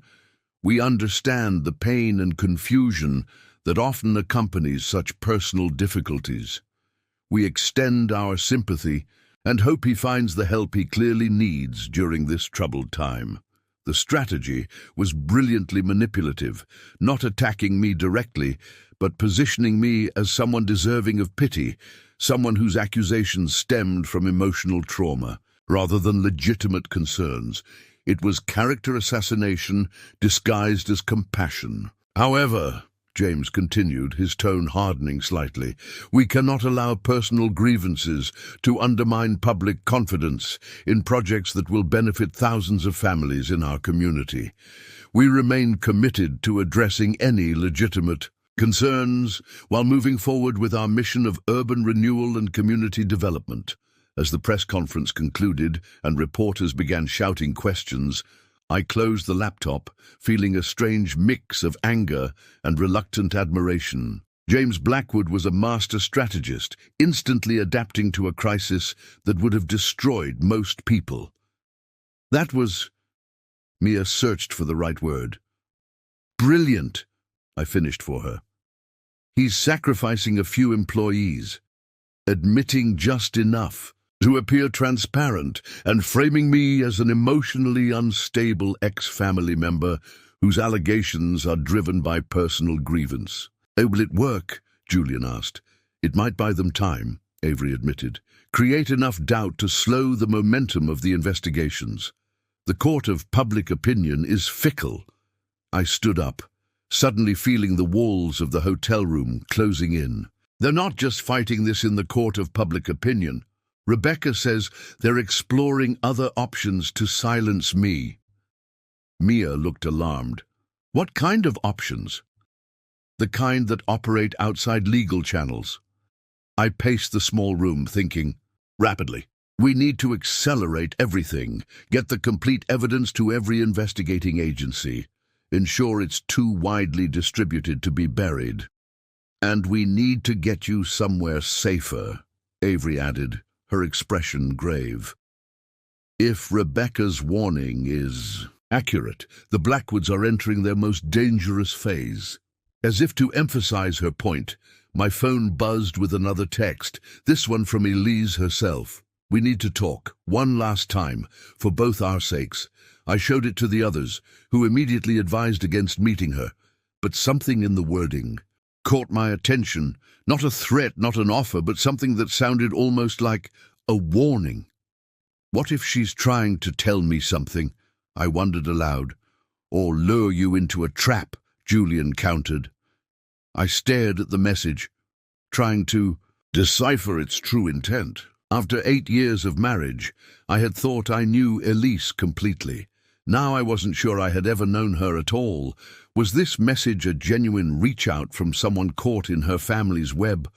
we understand the pain and confusion that often accompanies such personal difficulties. We extend our sympathy and hope he finds the help he clearly needs during this troubled time. The strategy was brilliantly manipulative, not attacking me directly, but positioning me as someone deserving of pity, someone whose accusations stemmed from emotional trauma, rather than legitimate concerns. It was character assassination disguised as compassion. However, James continued, his tone hardening slightly, we cannot allow personal grievances to undermine public confidence in projects that will benefit thousands of families in our community. We remain committed to addressing any legitimate concerns while moving forward with our mission of urban renewal and community development. As the press conference concluded and reporters began shouting questions, I closed the laptop, feeling a strange mix of anger and reluctant admiration. James Blackwood was a master strategist, instantly adapting to a crisis that would have destroyed most people. That was... Mia searched for the right word. Brilliant, I finished for her. He's sacrificing a few employees, admitting just enough to appear transparent and framing me as an emotionally unstable ex-family member whose allegations are driven by personal grievance. Oh, will it work? Julian asked. It might buy them time, Avery admitted. Create enough doubt to slow the momentum of the investigations. The court of public opinion is fickle. I stood up, suddenly feeling the walls of the hotel room closing in. They're not just fighting this in the court of public opinion. Rebecca says they're exploring other options to silence me. Mia looked alarmed. What kind of options? The kind that operate outside legal channels. I paced the small room, thinking rapidly. We need to accelerate everything, get the complete evidence to every investigating agency, ensure it's too widely distributed to be buried. And we need to get you somewhere safer, Avery added, her expression grave. If Rebecca's warning is accurate, the Blackwoods are entering their most dangerous phase. As if to emphasize her point, my phone buzzed with another text, this one from Elise herself. We need to talk, one last time, for both our sakes. I showed it to the others, who immediately advised against meeting her, but something in the wording caught my attention. Not a threat, not an offer, but something that sounded almost like a warning. What if she's trying to tell me something? I wondered aloud. Or lure you into a trap, Julian countered. I stared at the message, trying to decipher its true intent. After 8 years of marriage, I had thought I knew Elise completely. Now I wasn't sure I had ever known her at all. Was this message a genuine reach-out from someone caught in her family's web,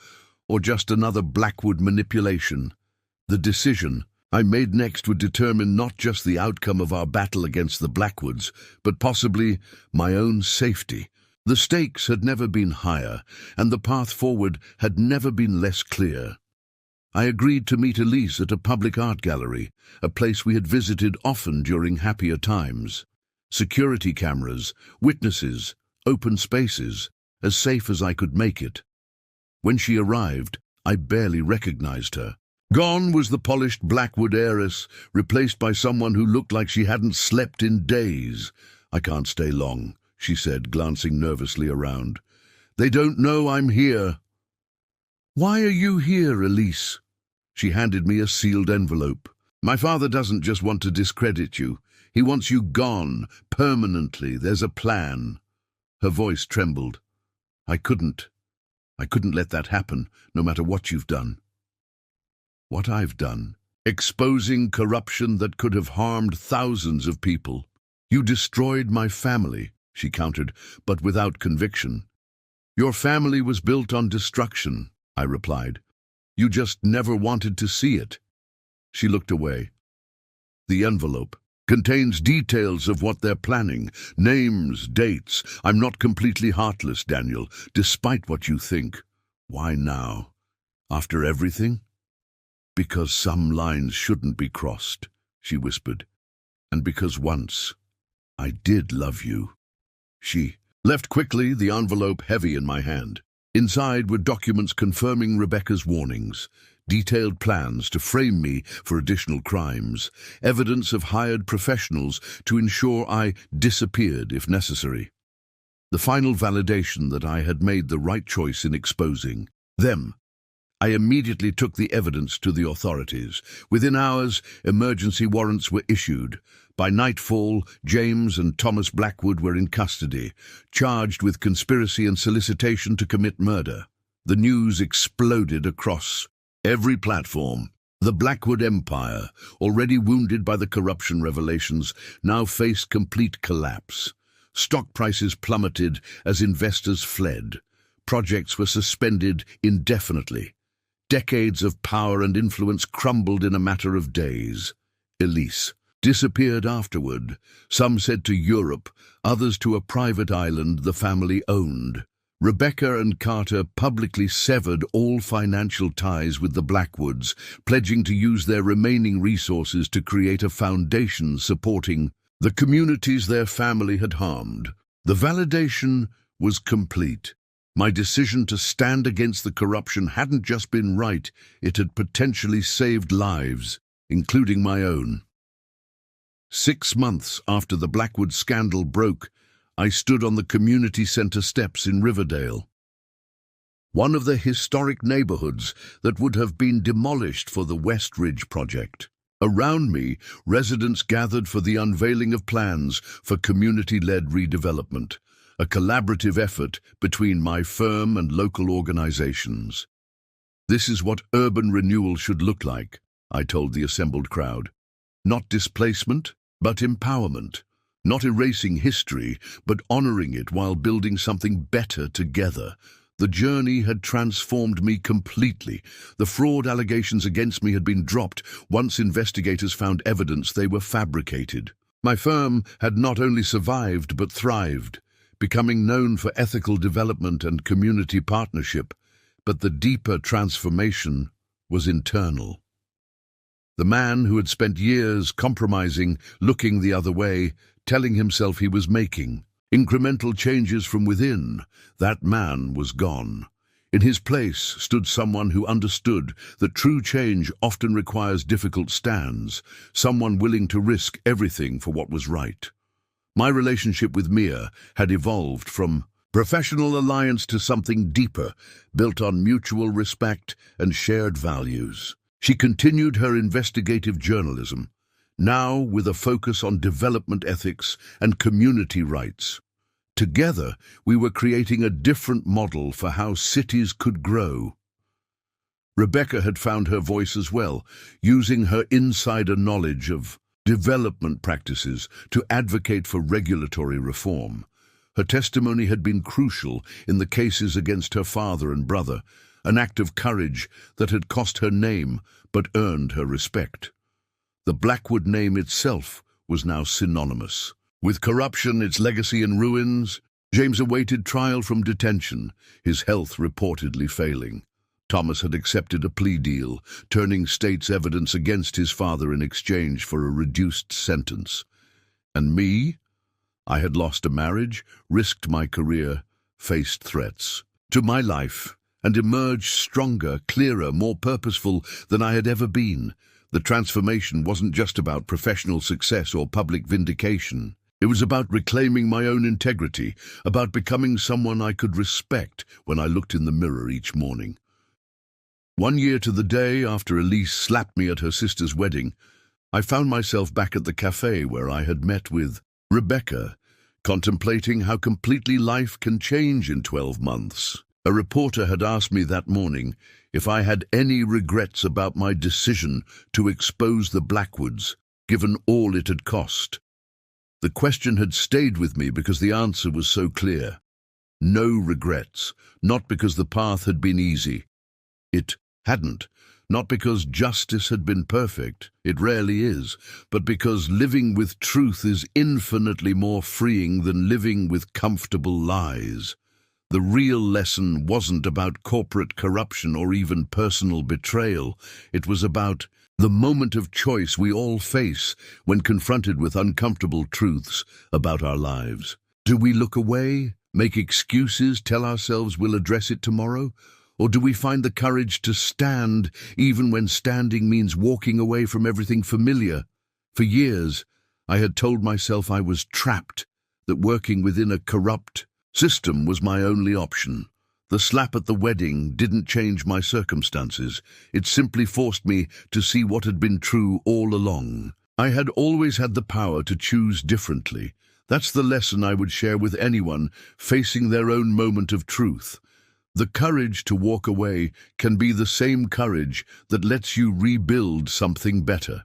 or just another Blackwood manipulation? The decision I made next would determine not just the outcome of our battle against the Blackwoods, but possibly my own safety. The stakes had never been higher, and the path forward had never been less clear. I agreed to meet Elise at a public art gallery, a place we had visited often during happier times. Security cameras, witnesses, open spaces, as safe as I could make it. When she arrived, I barely recognized her. Gone was the polished Blackwood heiress, replaced by someone who looked like she hadn't slept in days. "I can't stay long," she said, glancing nervously around. "They don't know I'm here." "Why are you here, Elise?" She handed me a sealed envelope. "My father doesn't just want to discredit you. He wants you gone, permanently. There's a plan." Her voice trembled. I couldn't let that happen, no matter what you've done." "What I've done? Exposing corruption that could have harmed thousands of people. You destroyed my family," she countered, but without conviction. "Your family was built on destruction," I replied. "You just never wanted to see it." She looked away. "The envelope contains details of what they're planning, names, dates. I'm not completely heartless, Daniel, despite what you think." "Why now? After everything?" "Because some lines shouldn't be crossed," she whispered. "And because once I did love you." She left quickly, the envelope heavy in my hand. Inside were documents confirming Rebecca's warnings, detailed plans to frame me for additional crimes, evidence of hired professionals to ensure I disappeared if necessary. The final validation that I had made the right choice in exposing them. I immediately took the evidence to the authorities. Within hours, emergency warrants were issued. By nightfall, James and Thomas Blackwood were in custody, charged with conspiracy and solicitation to commit murder. The news exploded across every platform. The Blackwood Empire, already wounded by the corruption revelations, now faced complete collapse. Stock prices plummeted as investors fled. Projects were suspended indefinitely. Decades of power and influence crumbled in a matter of days. Elise disappeared afterward. Some said to Europe, others to a private island the family owned. Rebecca and Carter publicly severed all financial ties with the Blackwoods, pledging to use their remaining resources to create a foundation supporting the communities their family had harmed. The validation was complete. My decision to stand against the corruption hadn't just been right, it had potentially saved lives, including my own. 6 months after the Blackwood scandal broke, I stood on the community center steps in Riverdale, one of the historic neighborhoods that would have been demolished for the West Ridge project. Around me, residents gathered for the unveiling of plans for community-led redevelopment, a collaborative effort between my firm and local organizations. "This is what urban renewal should look like," I told the assembled crowd. "Not displacement, but empowerment. Not erasing history, but honoring it while building something better together." The journey had transformed me completely. The fraud allegations against me had been dropped once investigators found evidence they were fabricated. My firm had not only survived but thrived, becoming known for ethical development and community partnership, but the deeper transformation was internal. The man who had spent years compromising, looking the other way, telling himself he was making incremental changes from within, that man was gone. In his place stood someone who understood that true change often requires difficult stands, someone willing to risk everything for what was right. My relationship with Mia had evolved from professional alliance to something deeper, built on mutual respect and shared values. She continued her investigative journalism, now with a focus on development ethics and community rights. Together, we were creating a different model for how cities could grow. Rebecca had found her voice as well, using her insider knowledge of development practices to advocate for regulatory reform. Her testimony had been crucial in the cases against her father and brother, an act of courage that had cost her name but earned her respect. The Blackwood name itself was now synonymous. With corruption, its legacy in ruins, James awaited trial from detention, his health reportedly failing. Thomas had accepted a plea deal, turning state's evidence against his father in exchange for a reduced sentence. And me? I had lost a marriage, risked my career, faced threats to my life, and emerged stronger, clearer, more purposeful than I had ever been. The transformation wasn't just about professional success or public vindication. It was about reclaiming my own integrity, about becoming someone I could respect when I looked in the mirror each morning. 1 year to the day after Elise slapped me at her sister's wedding, I found myself back at the cafe where I had met with Rebecca, contemplating how completely life can change in 12 months. A reporter had asked me that morning if I had any regrets about my decision to expose the Blackwoods, given all it had cost. The question had stayed with me because the answer was so clear. No regrets, not because the path had been easy. It hadn't, not because justice had been perfect, it rarely is, but because living with truth is infinitely more freeing than living with comfortable lies. The real lesson wasn't about corporate corruption or even personal betrayal. It was about the moment of choice we all face when confronted with uncomfortable truths about our lives. Do we look away, make excuses, tell ourselves we'll address it tomorrow? Or do we find the courage to stand, even when standing means walking away from everything familiar? For years, I had told myself I was trapped, that working within a corrupt system was my only option. The slap at the wedding didn't change my circumstances. It simply forced me to see what had been true all along. I had always had the power to choose differently. That's the lesson I would share with anyone facing their own moment of truth. The courage to walk away can be the same courage that lets you rebuild something better.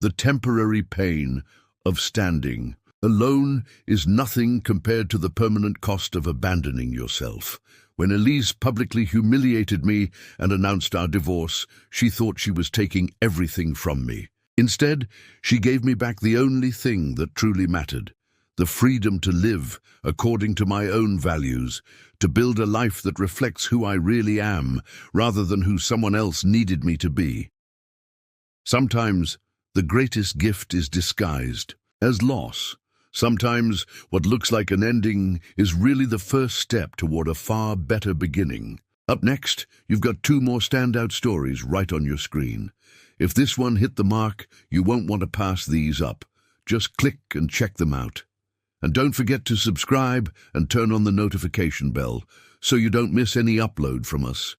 The temporary pain of standing alone is nothing compared to the permanent cost of abandoning yourself. When Elise publicly humiliated me and announced our divorce, she thought she was taking everything from me. Instead, she gave me back the only thing that truly mattered, the freedom to live according to my own values, to build a life that reflects who I really am, rather than who someone else needed me to be. Sometimes, the greatest gift is disguised as loss. Sometimes, what looks like an ending is really the first step toward a far better beginning. Up next, you've got 2 more standout stories right on your screen. If this one hit the mark, you won't want to pass these up. Just click and check them out. And don't forget to subscribe and turn on the notification bell so you don't miss any upload from us.